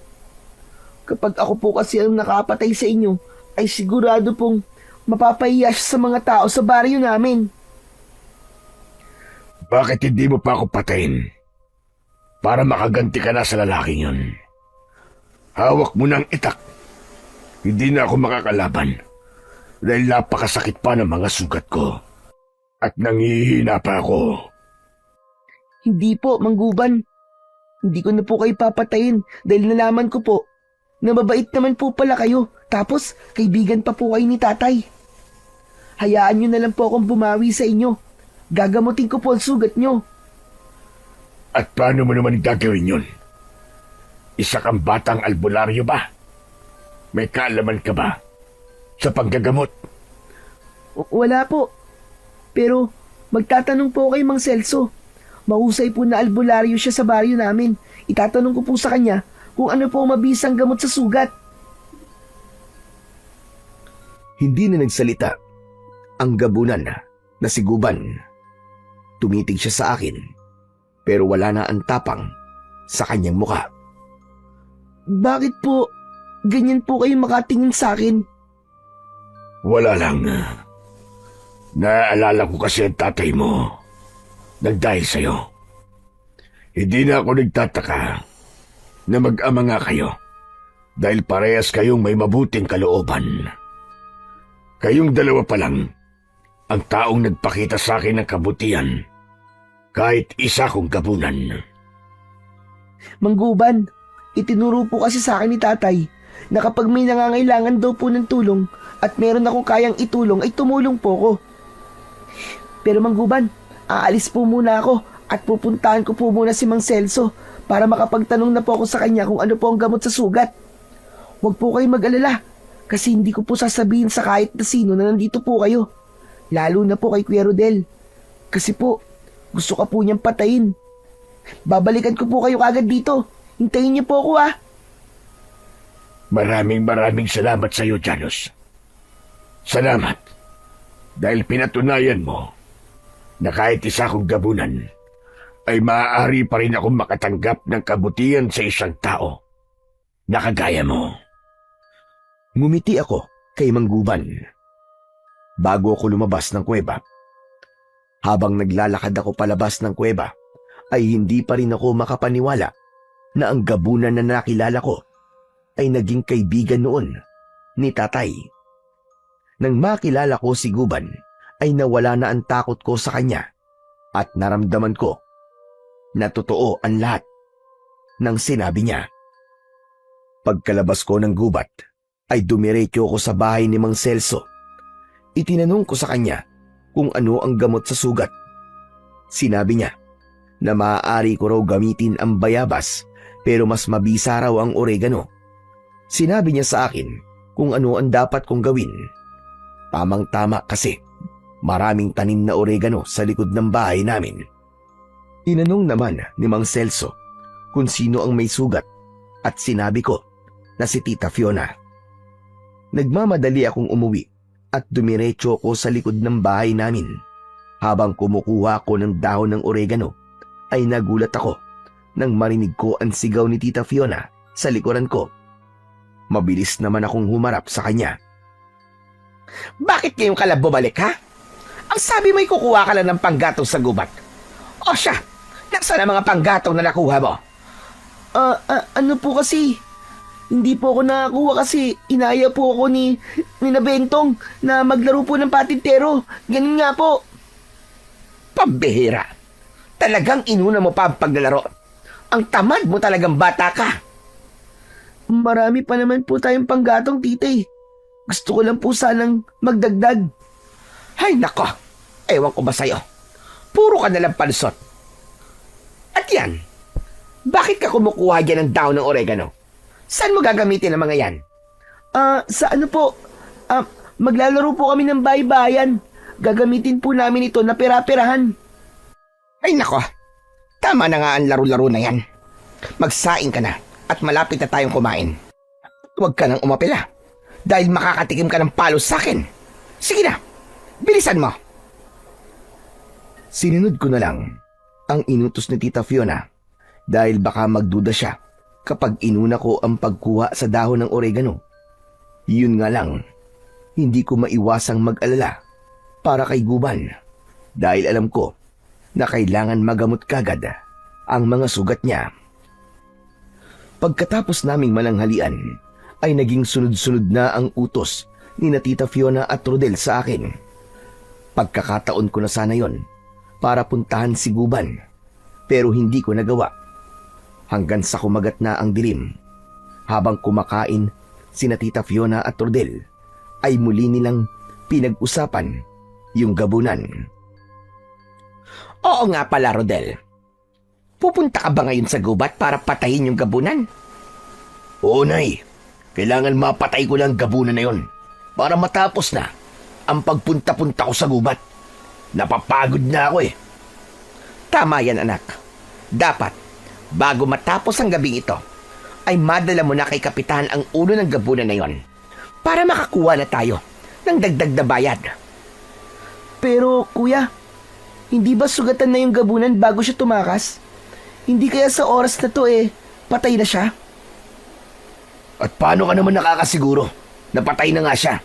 Kapag ako po kasi ang nakapatay sa inyo, ay sigurado pong mapapahiya siya sa mga tao sa baryo namin. Bakit hindi mo pa ako patayin? Para makaganti ka na sa lalaking yun. Hawak mo ng itak. Hindi na ako makakalaban dahil napakasakit pa ng mga sugat ko. At nangihina pa ako. Hindi po, Mangguban. Hindi ko na po kayo papatayin dahil nalaman ko po na mabait naman po pala kayo. Tapos, kaibigan pa po kayo ni tatay. Hayaan nyo na lang po akong bumawi sa inyo. Gagamutin ko po ang sugat nyo. At paano mo naman gagawin yun? Isa kang batang albularyo ba? May kaalaman ka ba sa panggagamot? Wala po. Pero, magtatanong po kay Mang Celso. Mahusay po na albularyo siya sa baryo namin. Itatanong ko po sa kanya kung ano po ang mabisang gamot sa sugat. Hindi na nagsalita ang Gabunan na si Guban. Tumitig siya sa akin pero wala na ang tapang sa kanyang muka. Bakit po ganyan po kayo makatingin sa akin? Wala lang. Naaalala ko kasi ang tatay mo. Nagdahil sa'yo. Hindi na ako nagtataka na mag-ama nga kayo dahil parehas kayong may mabuting kalooban. Kayong dalawa pa lang ang taong nagpakita sa akin ng kabutihan kahit isa kong Gabunan. Mangguban, itinuro po kasi sa akin ni tatay na kapag may nangangailangan daw po ng tulong at meron akong kayang itulong ay tumulong po ko. Pero Mangguban, aalis po muna ako at pupuntahan ko po muna si Mang Celso para makapagtanong na po ako sa kanya kung ano po ang gamot sa sugat. Huwag po kayong mag-alala kasi hindi ko po sasabihin sa kahit na sino na nandito po kayo. Lalo na po kay Kuya Rodel. Kasi po, gusto ka po niyang patayin. Babalikan ko po kayo kagad dito. Hintayin niyo po ako ah. Maraming salamat sa iyo, Janus. Salamat dahil pinatunayan mo na kahit isa kong Gabunan ay maaari pa rin akong makatanggap ng kabutihan sa isang tao na kagaya mo. Ngumiti ako kay Mangguban bago ako lumabas ng kuweba. Habang naglalakad ako palabas ng kuweba, ay hindi pa rin ako makapaniwala na ang Gabunan na nakilala ko ay naging kaibigan noon ni tatay. Nang makilala ko si Guban, ay nawala na ang takot ko sa kanya at naramdaman ko na totoo ang lahat ng sinabi niya. Pagkalabas ko ng gubat, ay dumiretso ko sa bahay ni Mang Celso. Itinanong ko sa kanya kung ano ang gamot sa sugat. Sinabi niya na maaari ko raw gamitin ang bayabas pero mas mabisa raw ang oregano. Sinabi niya sa akin kung ano ang dapat kong gawin. Tamang-tama kasi maraming tanim na oregano sa likod ng bahay namin. Tinanong naman ni Mang Celso kung sino ang may sugat at sinabi ko na si Tita Fiona. Nagmamadali akong umuwi at dumiretso ko sa likod ng bahay namin. Habang kumukuha ko ng dahon ng oregano, ay nagulat ako nang marinig ko ang sigaw ni Tita Fiona sa likuran ko. Mabilis naman akong humarap sa kanya. Bakit ngayon ka lang bumalik, ha? Ang sabi mo'y kukuha ka lang ng panggatong sa gubat. O siya, nasaan ang mga panggatong na nakuha mo? Ano po kasi, Hindi po ako nakakuha kasi inaya po ako ni Nabentong na maglaro po ng patintero. Ganun nga po. Pambihira. Talagang inuna mo pa ang paglalaro. Ang tamad mo talagang bata ka. Marami pa naman po tayong panggatong, tita eh. Gusto ko lang po sanang magdagdag. Ay nako, ewan ko ba sa'yo. Puro ka nalang palusot. At yan, bakit ka kumukuha dyan ng daon ng oregano? Saan mo gagamitin ang mga yan? Sa ano po? Maglalaro po kami ng baybayan. Gagamitin po namin ito na pera-perahan. Ay nako, tama na nga ang laro-laro na yan. Magsaing ka na at malapit na tayong kumain. Huwag ka nang umapila dahil makakatikim ka ng palo sa akin. Sige na, bilisan mo. Sinunod ko na lang ang inutos ni Tita Fiona dahil baka magduda siya kapag inuna ko ang pagkuha sa dahon ng oregano. Yun nga lang, hindi ko maiwasang mag-alala para kay Guban dahil alam ko na kailangan magamot kagad ang mga sugat niya. Pagkatapos naming mananghalian ay naging sunod-sunod na ang utos ni na Tita Fiona at Rodel sa akin. Pagkakataon ko na sana yon para puntahan si Guban pero hindi ko nagawa. Hanggang sa kumagat na ang dilim, habang kumakain sina Tita Fiona at Rodel ay muli nilang pinag-usapan yung gabunan. Oo nga pala, Rodel. Pupunta ka ba ngayon sa gubat para patayin yung gabunan? Oo, Nay. Kailangan mapatay ko lang gabunan na yon para matapos na ang pagpunta-punta ko sa gubat. Napapagod na ako eh. Tama yan, anak. Dapat, bago matapos ang gabing ito, ay madala mo na kay Kapitan ang ulo ng gabunan na yon para makakuha na tayo ng dagdag na bayad. Pero kuya, hindi ba sugatan na yung gabunan bago siya tumakas? Hindi kaya sa oras na to patay na siya? At paano ka naman nakakasiguro na patay na nga siya?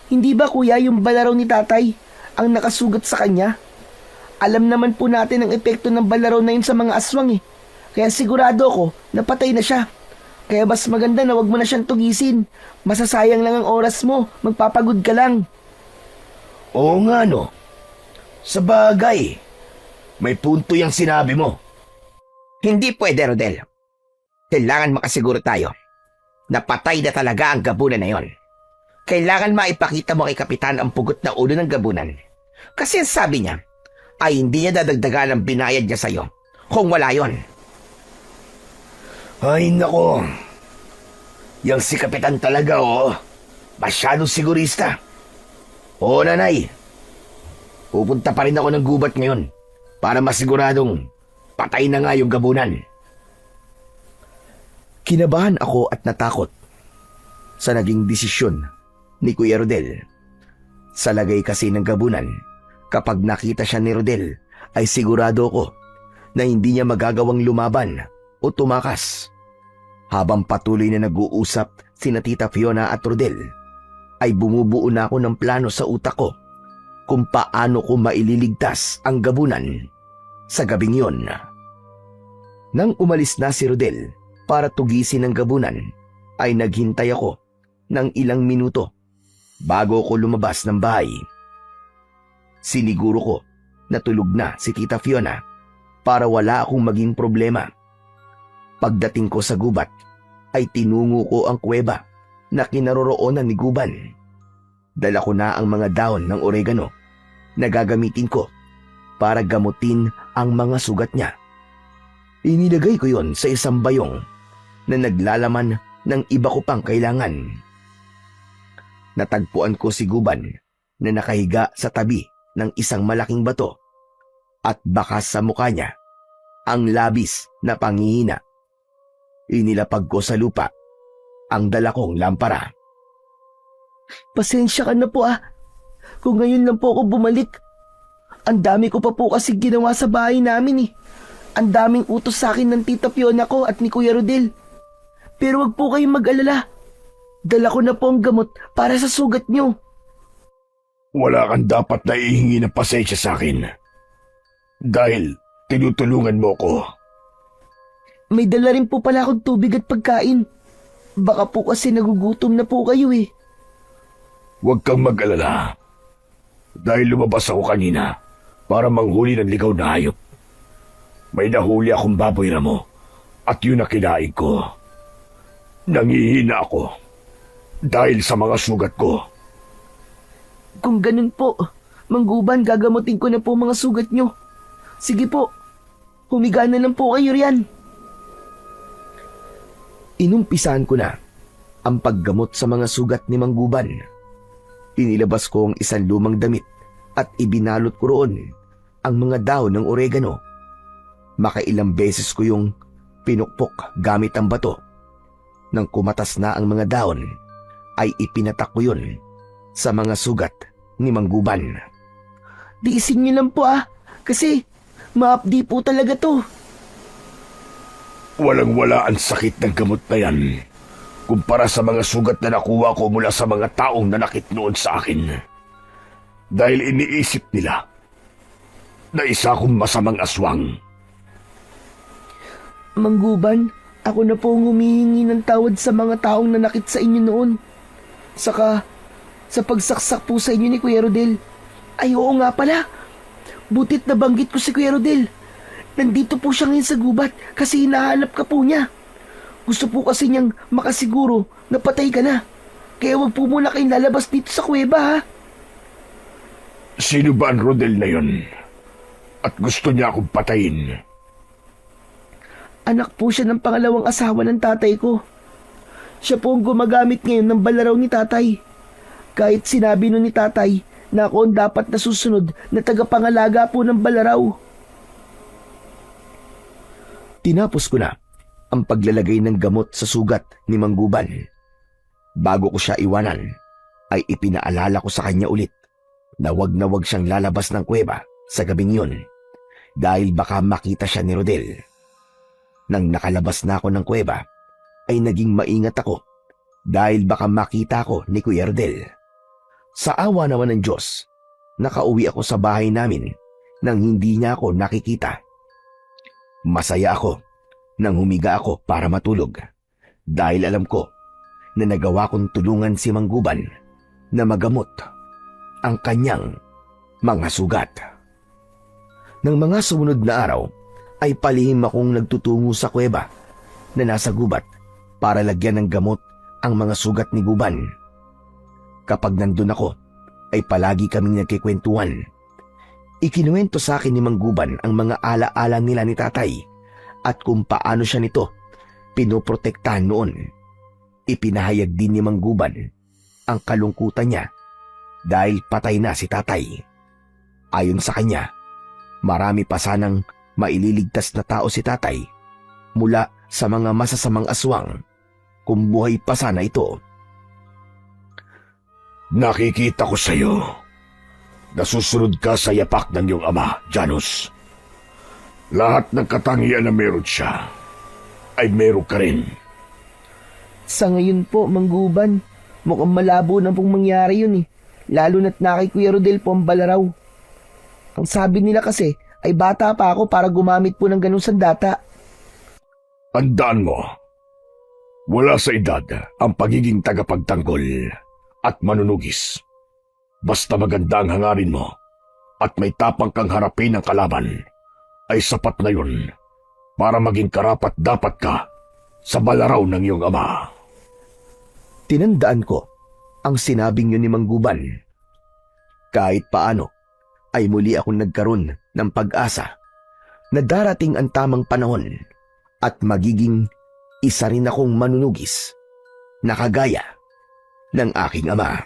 Hindi ba kuya yung balaraw ni tatay ang nakasugat sa kanya? Alam naman po natin ang epekto ng balaraw na yun sa mga aswang eh. Kaya sigurado ako na patay na siya. Kaya mas maganda na wag mo na siyang tugisin. Masasayang lang ang oras mo. Magpapagod ka lang. Oo nga no. Sa bagay, may punto yung sinabi mo. Hindi pwede, Rodel. Kailangan makasiguro tayo na patay na talaga ang gabunan na yon. Kailangan maipakita mo kay Kapitan ang pugot na ulo ng gabunan. Kasi ang sabi niya, ay hindi niya dadagdagan ang binayad niya sa'yo kung wala yon. Ay nako. Yang si Kapitan talaga masyadong sigurista. Oo, Nanay. Pupunta pa rin ako ng gubat ngayon para masiguradong patay na nga yung gabunan. Kinabahan ako at natakot sa naging desisyon ni Kuya Rodel. Sa lagay kasi ng gabunan, kapag nakita siya ni Rodel, ay sigurado ko na hindi niya magagawang lumaban o tumakas. Habang patuloy na nag-uusap sina Tita Fiona at Rodel, ay bumubuo na ako ng plano sa utak ko kung paano ko maililigtas ang gabunan sa gabing yon. Nang umalis na si Rodel para tugisin ang gabunan, ay naghintay ako ng ilang minuto bago ko lumabas ng bahay. Siniguro ko na tulog na si Tita Fiona para wala akong maging problema. Pagdating ko sa gubat, ay tinungo ko ang kuweba na kinaroroonan ni Guban. Dala ko na ang mga dahon ng oregano na gagamitin ko para gamutin ang mga sugat niya. Inilagay ko yon sa isang bayong na naglalaman ng iba ko pang kailangan. Natagpuan ko si Guban na nakahiga sa tabi ng isang malaking bato at bakas sa mukha niya ang labis na panghihina. Inilapag ko sa lupa ang dala kong lampara. Pasensya ka na po Kung ngayon lang po ako bumalik. Ang dami ko pa po kasi ginawa sa bahay namin Ang daming utos sa akin ng Tita Fiona ko at ni Kuya Rodel. Pero wag po kayong mag-alala. Dala ko na po ang gamot para sa sugat niyo. Wala kang dapat na ihingi ng pasensya sa akin. Dahil tinutulungan mo ko. May dala rin po pala akong tubig at pagkain. Baka po kasi nagugutom na po kayo eh. Huwag kang mag-alala. Dahil lumabas ako kanina para manghuli ng ligaw na hayop. May nahuli akong baboy ramo at yun na kinain ko. Nangihina ako dahil sa mga sugat ko. Kung ganun po, Mangguban, gagamutin ko na po mga sugat nyo. Sige po, humiga na lang po kayo riyan. Inumpisahan ko na ang paggamot sa mga sugat ni Mangguban. Inilabas ko ang isang lumang damit at ibinalot ko roon ang mga dahon ng oregano. Makailang beses ko yung pinukpok gamit ang bato. Nang kumatas na ang mga dahon, ay ipinatak ko yun sa mga sugat ni Mangguban. Tiisin nyo lang po kasi maapdi po talaga to. Walang-wala ang sakit ng gamot na yan kumpara sa mga sugat na nakuha ko mula sa mga taong nanakit noon sa akin. Dahil iniisip nila na isa akong masamang aswang. Mangguban, ako na po ang humihingi ng tawad sa mga taong nanakit sa inyo noon. Saka, sa pagsaksak po sa inyo ni Kuya Rodel. Ay oo nga pala, butit nabanggit ko si Kuya Rodel. Nandito po siya ngayon sa gubat kasi hinahanap ka po niya. Gusto po kasi niyang makasiguro na patay ka na. Kaya wag po muna kayong lalabas dito sa kuweba ha. Sino ba ang Rodel na yun? At gusto niya akong patayin? Anak po siya ng pangalawang asawa ng tatay ko. Siya po ang gumagamit ngayon ng balaraw ni tatay. Kahit sinabi nun ni tatay na ako ang dapat na susunod na tagapangalaga po ng balaraw. Tinapos ko na ang paglalagay ng gamot sa sugat ni Mangguban. Bago ko siya iwanan, ay ipinaalala ko sa kanya ulit na wag siyang lalabas ng kuweba sa gabing yun dahil baka makita siya ni Rodel. Nang nakalabas na ako ng kuweba, ay naging maingat ako dahil baka makita ko ni Kuya Rodel. Sa awa naman ng Diyos, nakauwi ako sa bahay namin nang hindi niya ako nakikita. Masaya ako nang humiga ako para matulog dahil alam ko na nagawa kong tulungan si Mangguban na magamot ang kanyang mga sugat. Nang mga sumunod na araw ay palihim akong nagtutungo sa kuweba na nasa gubat para lagyan ng gamot ang mga sugat ni Guban. Kapag nandun ako, ay palagi kaming nagkikwentuhan. Ikinuwento sa akin ni Mangguban ang mga alaala nila ni tatay at kung paano siya nito pinoprotektahan noon. Ipinahayag din ni Mangguban ang kalungkutan niya dahil patay na si tatay. Ayon sa kanya, marami pa sanang maililigtas na tao si tatay mula sa mga masasamang aswang kung buhay pa sana ito. Nakikita ko sa iyo. Nasusunod ka sa yapak ng iyong ama, Janus. Lahat ng katangian na meron siya, ay meron ka rin. Sa ngayon po, Mangguban, mukhang malabo na pong mangyari yun eh. Lalo na't na kay Kuya Rodel po ang balaraw. Ang sabi nila kasi ay bata pa ako para gumamit po ng ganung sandata. Tandaan mo, wala sa edad ang pagiging tagapagtanggol at manunugis. Basta maganda ang hangarin mo at may tapang kang harapin ang kalaban, ay sapat na yun para maging karapat-dapat ka sa balaraw ng iyong ama. Tinandaan ko ang sinabing yun ni Mangguban. Kahit paano ay muli akong nagkaroon ng pag-asa na darating ang tamang panahon at magiging isa rin akong manunugis na kagaya ng aking ama.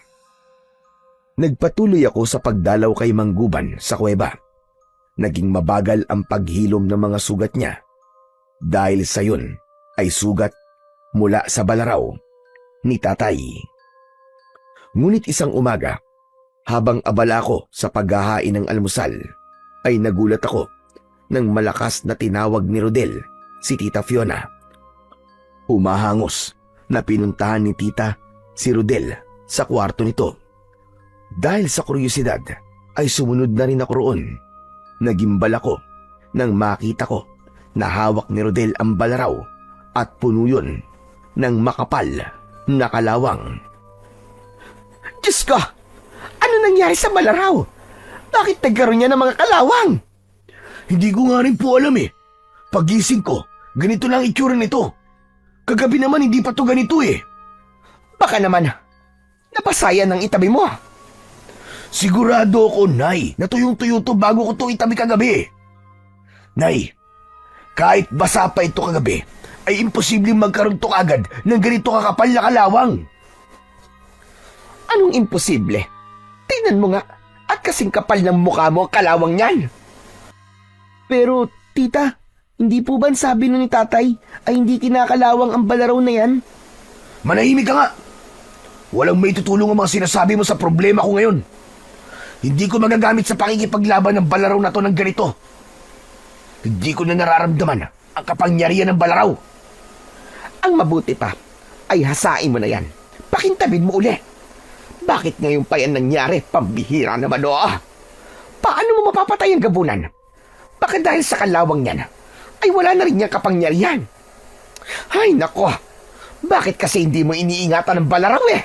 Nagpatuloy ako sa pagdalaw kay Mangguban sa kuweba. Naging mabagal ang paghilom ng mga sugat niya dahil sa yun ay sugat mula sa balaraw ni tatay. Ngunit isang umaga, habang abala ko sa paghahain ng almusal, ay nagulat ako nang malakas na tinawag ni Rodel si Tita Fiona. Humahangos na pinuntahan ni Tita si Rodel sa kwarto nito. Dahil sa kuryosidad ay sumunod na rin ako roon. Nagimbal ako nang makita ko Nahawak ni Rodel ang balaraw at puno yun ng makapal na kalawang. Diyos ko! Ano nangyari sa balaraw? Bakit nagkaroon niya ng mga kalawang? Hindi ko nga rin po alam eh. Pagising ko, ganito lang itsura nito. Kagabi naman hindi pa to ganito eh. Baka naman, napasayan ng itabi mo. Sigurado ako, Nay, na tuyong-tuyo to bago ko to itabi kagabi. Nay, kahit basa pa ito kagabi, ay imposibleng magkaroon to agad ng ganito kakapal na kalawang. Anong imposible? Tingnan mo nga, at kasing kapal ng mukha mo ang kalawang niyan. Pero, tita, hindi po ba sabi nun ni tatay ay hindi kinakalawang ang balaraw na yan? Manahimik ka nga. Walang may tutulong ang mga sinasabi mo sa problema ko ngayon. Hindi ko magagamit sa pakikipaglaban ng balaraw na to ng ganito. Hindi ko na nararamdaman ang kapangyarihan ng balaraw. Ang mabuti pa ay hasain mo na yan. Pakintabin mo uli. Bakit ngayon pa yan nangyari? Pambihira naman o. Paano mo mapapatay ang gabunan? Baka dahil sa kalawang yan ay wala na rin niyang kapangyarihan. Ay nako, bakit kasi hindi mo iniingatan ng balaraw eh?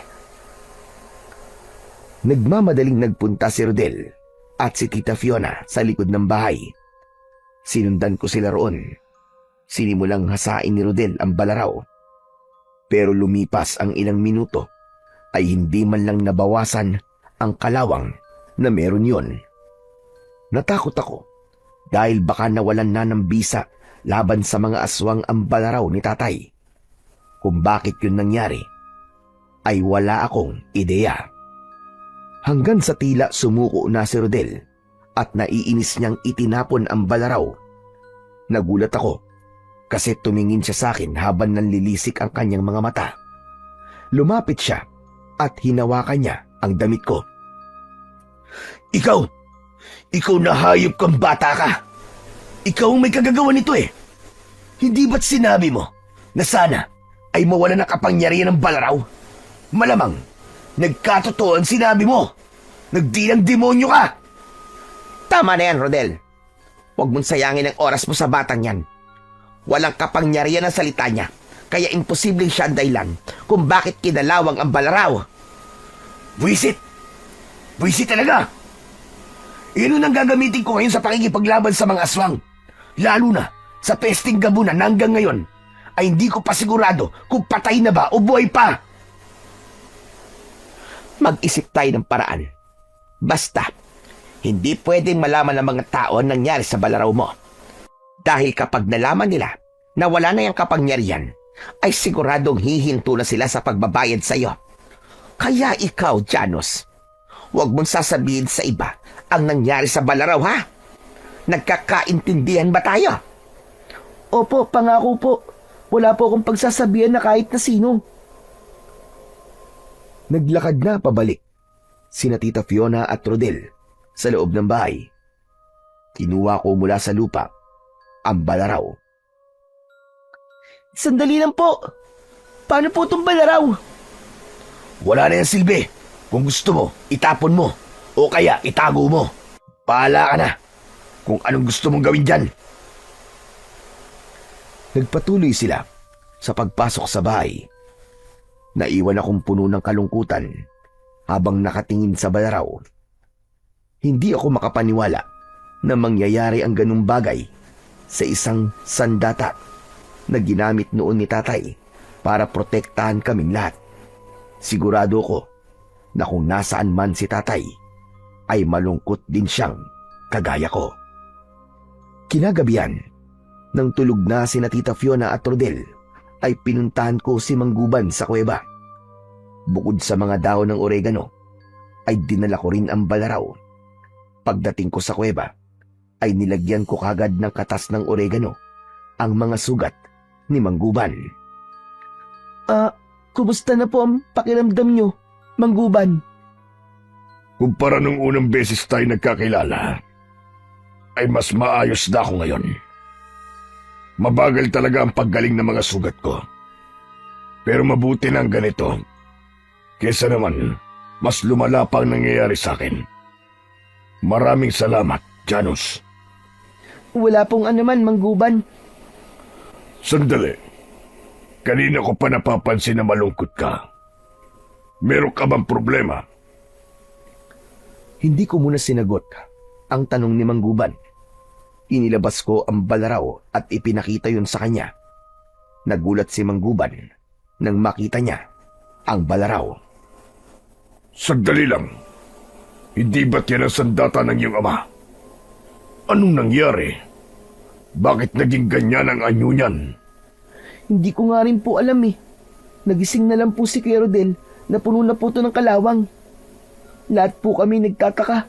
Nagmamadaling nagpunta si Rodel at si Tita Fiona sa likod ng bahay. Sinundan ko sila roon. Sinimulang hasain ni Rodel ang balaraw. Pero lumipas ang ilang minuto ay hindi man lang nabawasan ang kalawang na meron yon. Natakot ako dahil baka nawalan na ng bisa laban sa mga aswang ang balaraw ni tatay. Kung bakit yun nangyari ay wala akong ideya. Hanggang sa tila sumuko na si Rodel at naiinis niyang itinapon ang balaraw. Nagulat ako kasi tumingin siya sa akin habang nanlilisik ang kanyang mga mata. Lumapit siya at hinawakan niya ang damit ko. Ikaw na hayop kang bata ka. Ikaw ang may kagagawa nito eh. Hindi ba't sinabi mo na sana ay mawala ng kapangyarihan ng balaraw? Malamang, nagkatotoo ang sinabi mo. Nagdilang demonyo ka. Tama na yan, Rodel. Huwag mong sayangin ang oras mo sa batang yan. Walang kapangyarihan ang salita niya, kaya imposibleng siya ang dahilan kung bakit kinalawang ang balaraw. Buisit talaga. Iyon ang gagamitin ko ngayon sa pakikipaglaban sa mga aswang. Lalo na sa pesting gabunan na hanggang ngayon ay hindi ko pa sigurado kung patay na ba o buhay pa. Mag-isip tayo ng paraan. Basta, hindi pwedeng malaman ng mga tao ang nangyari sa balaraw mo. Dahil kapag nalaman nila na wala na yung kapangyarihan, ay siguradong hihinto na sila sa pagbabayad sa iyo. Kaya ikaw, Janos, huwag mong sasabihin sa iba ang nangyari sa balaraw, ha? Nagkakaintindihan ba tayo? Opo, pangako po. Wala po akong pagsasabihan na kahit na sino. Naglakad na pabalik sina Tita Fiona at Rodel sa loob ng bahay. Kinuha ko mula sa lupa ang balaraw. Sandali lang po. Paano po itong balaraw? Wala na yan silbi. Kung gusto mo, itapon mo. O kaya itago mo. Bahala ka na kung anong gusto mong gawin dyan. Nagpatuloy sila sa pagpasok sa bahay. Naiwan akong puno ng kalungkutan habang nakatingin sa balaraw. Hindi ako makapaniwala na mangyayari ang ganung bagay sa isang sandata na ginamit noon ni tatay para protektahan kaming lahat. Sigurado ko na kung nasaan man si tatay ay malungkot din siyang kagaya ko. Kinagabihan, nang tulog na sina Tita Fiona at Rodel, ay pinuntahan ko si Mangguban sa kuweba. Bukod sa mga dahon ng oregano, ay dinala ko rin ang balaraw. Pagdating ko sa kuweba, ay nilagyan ko kagad ng katas ng oregano ang mga sugat ni Mangguban. Kumusta na po ang pakiramdam nyo, Mangguban? Kumpara nung unang beses tayo nagkakilala, ay mas maayos na ako ngayon. Mabagal talaga ang paggaling ng mga sugat ko. Pero mabuti na ang ganito. Kesa naman, mas lumala pa ang nangyayari sa akin. Maraming salamat, Janos. Wala pong anuman, Mangguban. Sandali. Kanina ko pa napapansin na malungkot ka. Meron ka bang problema? Hindi ko muna sinagot ang tanong ni Mangguban. Inilabas ko ang balaraw at ipinakita yun sa kanya. Nagulat si Mangguban nang makita niya ang balaraw. Sandali lang. Hindi ba't yan ang sandata ng iyong ama? Anong nangyari? Bakit naging ganyan ang anyo niyan? Hindi ko nga rin po alam eh. Nagising na lang po si Kuya Rodel na puno na po ito ng kalawang. Lahat po kami nagtataka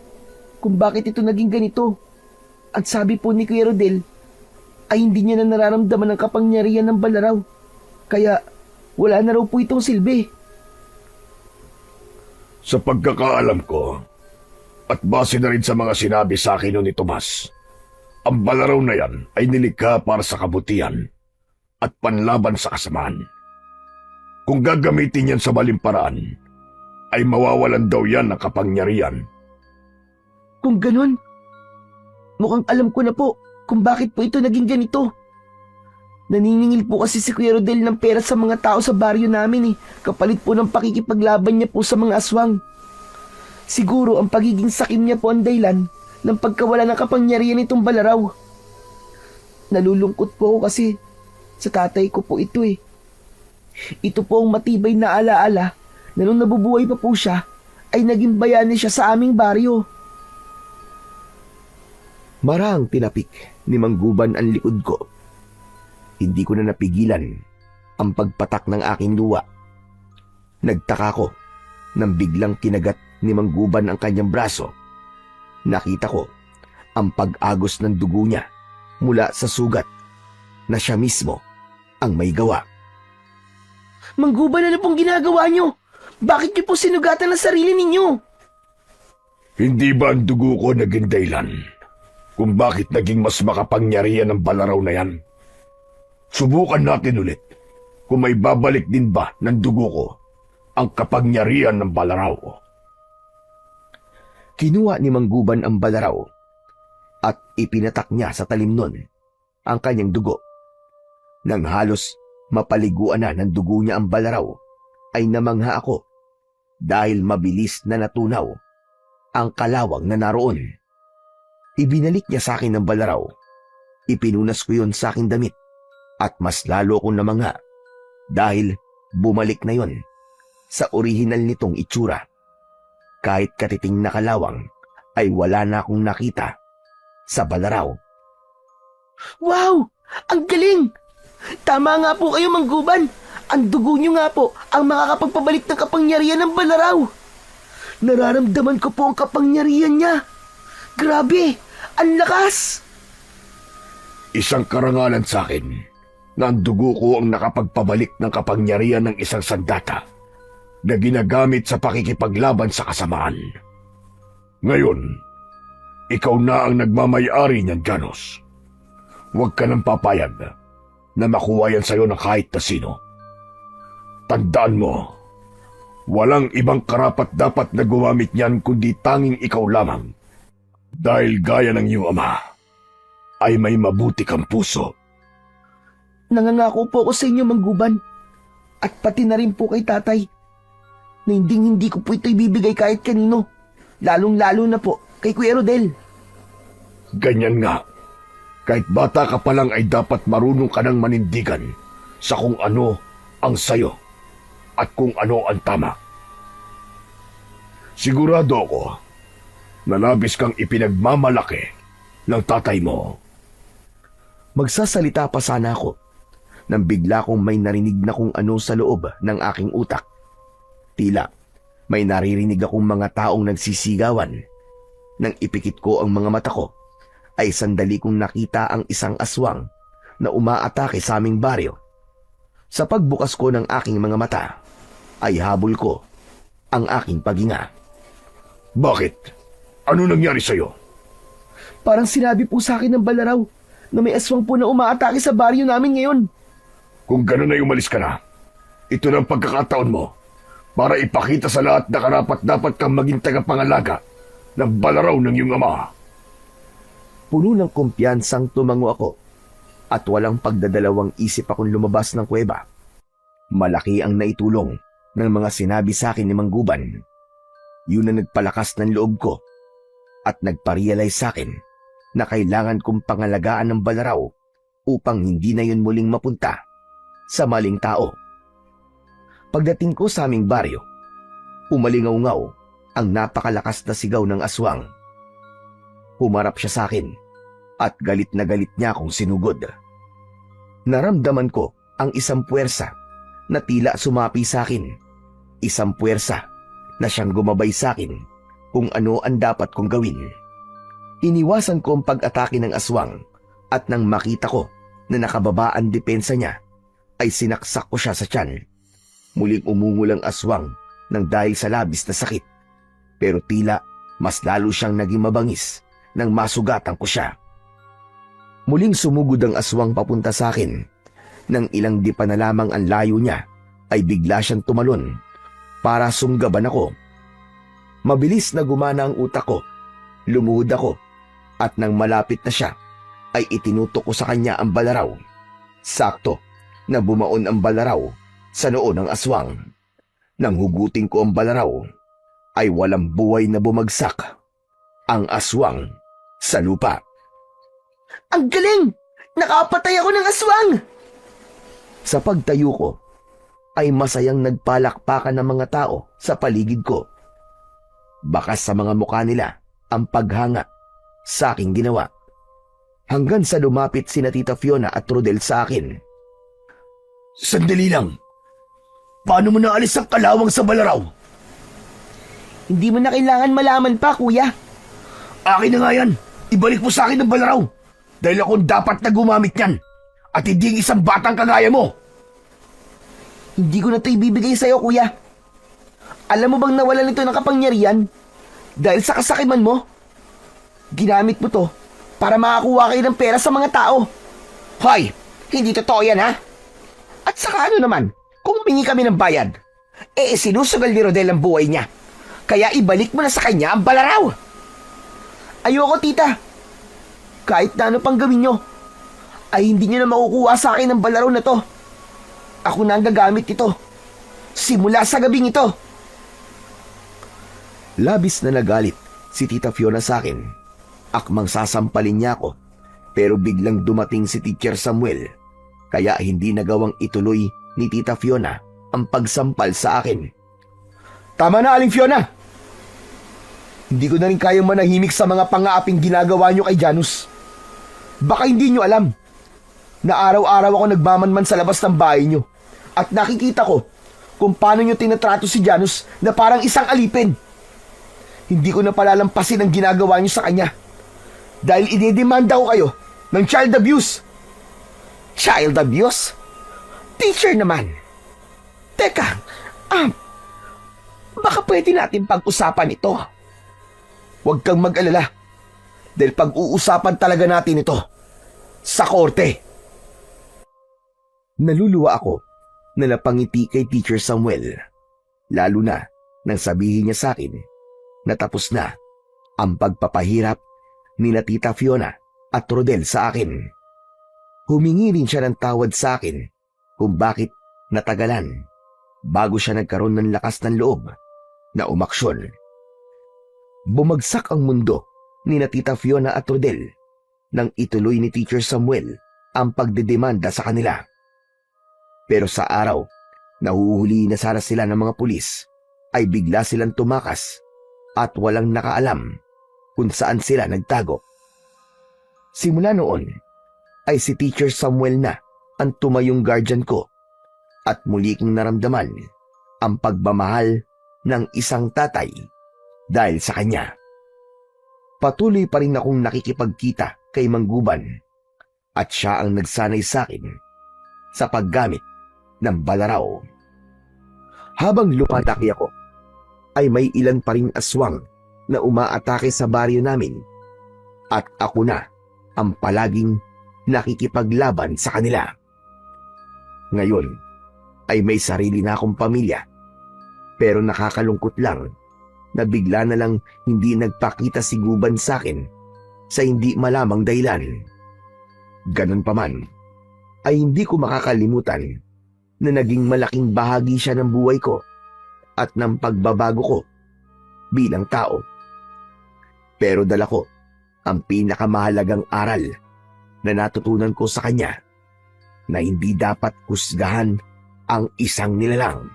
kung bakit ito naging ganito. At sabi po ni Kuya Rodel ay hindi niya na nararamdaman ang kapangyarihan ng balaraw. Kaya wala na raw po itong silbi. Sa pagkakaalam ko, at base na rin sa mga sinabi sa akin ni Tomas, ang balaraw na yan ay nilikha para sa kabutihan at panlaban sa kasamaan. Kung gagamitin yan sa maling paraan, ay mawawalan daw yan ng kapangyarihan. Kung ganun, mukhang alam ko na po kung bakit po ito naging ganito. Naniningil po kasi si Kuya Rodel ng pera sa mga tao sa baryo namin kapalit po ng pakikipaglaban niya po sa mga aswang. Siguro ang pagiging sakim niya po ang dahilan ng pagkawala ng kapangyarihan nitong balaraw. Nalulungkot po ako kasi sa tatay ko po ito Ito po ang matibay na alaala na nung nabubuhay pa po siya ay naging bayani siya sa aming baryo. Marang tinapik ni Mangguban ang likod ko. Hindi ko na napigilan ang pagpatak ng aking luwa. Nagtaka ko nang biglang kinagat ni Mangguban ang kanyang braso. Nakita ko ang pag-agos ng dugo niya mula sa sugat na siya mismo ang may gawa. Mangguban, ano pong ginagawa niyo? Bakit niyo po sinugatan ang sarili ninyo? Hindi ba ang dugo ko naging dahilan kung bakit naging mas makapangyarihan ang balaraw na yan? Subukan natin ulit kung may babalik din ba ng dugo ko ang kapangyarihan ng balaraw. Kinuha ni Mangguban ang balaraw at ipinatak niya sa talim nun ang kanyang dugo. Nang halos mapaliguan na ng dugo niya ang balaraw, ay namangha ako dahil mabilis na natunaw ang kalawang na naroon. Ibinalik niya sa akin ang balaraw. Ipinunas ko yun sa aking damit at mas lalo akong namangha dahil bumalik na yon sa orihinal nitong itsura. Kahit katiting na kalawang ay wala na akong nakita sa balaraw. Wow! Ang galing! Tama nga po kayo, Mangguban. Ang dugo niyo nga po ang makakapagpabalik ng kapangyarihan ng balaraw. Nararamdaman ko po ang kapangyarihan niya. Grabe! Ang lakas! Isang karangalan sa akin na ang dugo ko ang nakapagpabalik ng kapangyarihan ng isang sandata na ginagamit sa pakikipaglaban sa kasamaan. Ngayon, ikaw na ang nagmamay-ari niyan, Janos. Huwag ka nang papayag na makuha yan sa'yo ng kahit na sino. Tandaan mo, walang ibang karapat-dapat na gumamit niyan kundi tanging ikaw lamang. Dahil gaya ng iyong ama, ay may mabuti kang puso. Nangangako po ako sa inyo, Mangguban. At pati na rin po kay tatay. Na hindi ko po ito ibibigay kahit kanino. Lalong-lalo na po kay Kuya Rodel. Ganyan nga. Kahit bata ka pa lang ay dapat marunong ka ng manindigan sa kung ano ang sayo at kung ano ang tama. Sigurado ako na labis kang ipinagmamalaki ng tatay mo. Magsasalita pa sana ako nang bigla kong may narinig na kung ano sa loob ng aking utak. Tila may naririnig akong mga taong nagsisigawan. Nang ipikit ko ang mga mata ko, ay sandali kong nakita ang isang aswang na umaatake sa aming baryo. Sa pagbukas ko ng aking mga mata, ay habol ko ang aking paghinga. Bakit? Ano nangyari sa'yo? Parang sinabi po sa akin ng balaraw na may aswang po na umaatake sa baryo namin ngayon. Kung gano'n ay umalis ka na, ito na ang pagkakataon mo para ipakita sa lahat na karapat-dapat kang maging tagapangalaga ng balaraw ng iyong ama. Puno ng kumpiyansang tumango ako at walang pagdadalawang isip akong lumabas ng kuweba. Malaki ang naitulong ng mga sinabi sa akin ni Mang Guban. Yun na nagpalakas ng loob ko at nagparealize sa akin na kailangan kong pangalagaan ng Balaraw upang hindi na yun muling mapunta sa maling tao. Pagdating ko sa aming baryo, umalingaw-ngaw ang napakalakas na sigaw ng aswang. Humarap siya sa akin at galit na galit niya akong sinugod. Naramdaman ko ang isang puwersa na tila sumapi sa akin. Isang puwersa na siyang gumabay sa akin kung ano ang dapat kong gawin. Iniwasan ko ang pag-atake ng aswang at nang makita ko na nakababa ang depensa niya, ay sinaksak ko siya sa tiyan. Muling umungol ang aswang nang dahil sa labis na sakit. Pero tila mas lalo siyang naging mabangis nang masugatan ko siya. Muling sumugod ang aswang papunta sa akin. Nang ilang di pa na lamang ang layo niya, ay bigla siyang tumalon para sunggaban ako. Mabilis na gumana ang utak ko. Lumuhod ako at nang malapit na siya, ay itinutok ko sa kanya ang balaraw. Sakto na bumaon ang balaraw sa noo ng aswang. Nang hugutin ko ang balaraw, ay walang buhay na bumagsak ang aswang sa lupa. Ang galing! Nakapatay ako ng aswang! Sa pagtayo ko, ay masayang nagpalakpakan ng mga tao sa paligid ko. Bakas sa mga mukha nila ang paghanga sa aking ginawa. Hanggang sa lumapit sina Tita Fiona at Rodel sa akin. Sandali lang. Paano mo naalis ang kalawang sa Balaraw? Hindi mo na kailangan malaman pa, kuya. Akin na nga yan. Ibalik mo sa akin ang Balaraw. Dahil ako dapat na gumamit yan. At hindi ang isang batang kagaya mo. Hindi ko na ito ibibigay sa'yo, kuya. Alam mo bang nawalan nito ng kapangyarihan? Dahil sa kasakiman mo? Ginamit mo to para makakuha kayo ng pera sa mga tao. Hoy! Hindi totoo yan, ha? At saka ano naman, kung humingi kami ng bayad, sinusugal ni Rodel ang buhay niya. Kaya ibalik mo na sa kanya ang Balaraw. Ayoko, tita. Kahit na ano pang gawin nyo, ay hindi nyo na makukuha sa akin ang Balaraw na to. Ako na ang gagamit nito. Simula sa gabing ito. Labis na nagalit si Tita Fiona sa akin. Akmang sasampalin niya ako, pero biglang dumating si Teacher Samuel. Kaya hindi nagawang ituloy ni Tita Fiona ang pagsampal sa akin. Tama na, Aling Fiona! Hindi ko na rin kayang manahimik sa mga pangaaping ginagawa nyo kay Janus. Baka hindi nyo alam na araw-araw ako nagmamanman sa labas ng bahay nyo at nakikita ko kung paano nyo tinatrato si Janus na parang isang alipin. Hindi ko na palalampasin ang ginagawa nyo sa kanya dahil idedemanda ko kayo ng child abuse. Child abuse? Teacher naman. Teka, baka pwede natin pag-usapan ito. Huwag kang mag-alala dahil pag-uusapan talaga natin ito sa korte. Naluluwa ako na napangiti kay Teacher Samuel, lalo na nang sabihin niya sa akin na tapos na ang pagpapahirap ni Tita Fiona at Rodel sa akin. Humingi rin siya ng tawad sa akin kung bakit natagalan bago siya nagkaroon ng lakas ng loob na umaksyon. Bumagsak ang mundo ni Tita Fiona at Rodel nang ituloy ni Teacher Samuel ang pagdedemanda sa kanila. Pero sa araw na huhuli na sana sila ng mga pulis, ay bigla silang tumakas at walang nakaalam kung saan sila nagtago. Simula noon, ay si Teacher Samuel na ang tumayong guardian ko at muli kong naramdaman ang pagmamahal ng isang tatay dahil sa kanya. Patuloy pa rin akong nakikipagkita kay Mang Guban at siya ang nagsanay sa akin sa paggamit ng Balaraw. Habang lumalaki ako, ay may ilan pa ring aswang na umaatake sa baryo namin at ako na ang palaging nakikipaglaban sa kanila. Ngayon ay may sarili na akong pamilya, pero nakakalungkot lang na bigla na lang hindi nagpakita si Guban sa akin sa hindi malamang dahilan. Ganun pa man, ay hindi ko makakalimutan na naging malaking bahagi siya ng buhay ko at ng pagbabago ko bilang tao. Pero dala ko ang pinakamahalagang aral na natutunan ko sa kanya na hindi dapat husgahan ang isang nilalang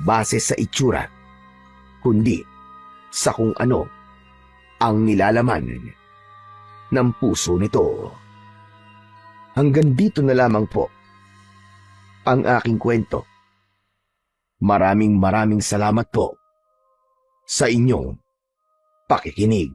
base sa itsura, kundi sa kung ano ang nilalaman ng puso nito. Hanggang dito na lamang po ang aking kwento. Maraming salamat po sa inyong pakikinig.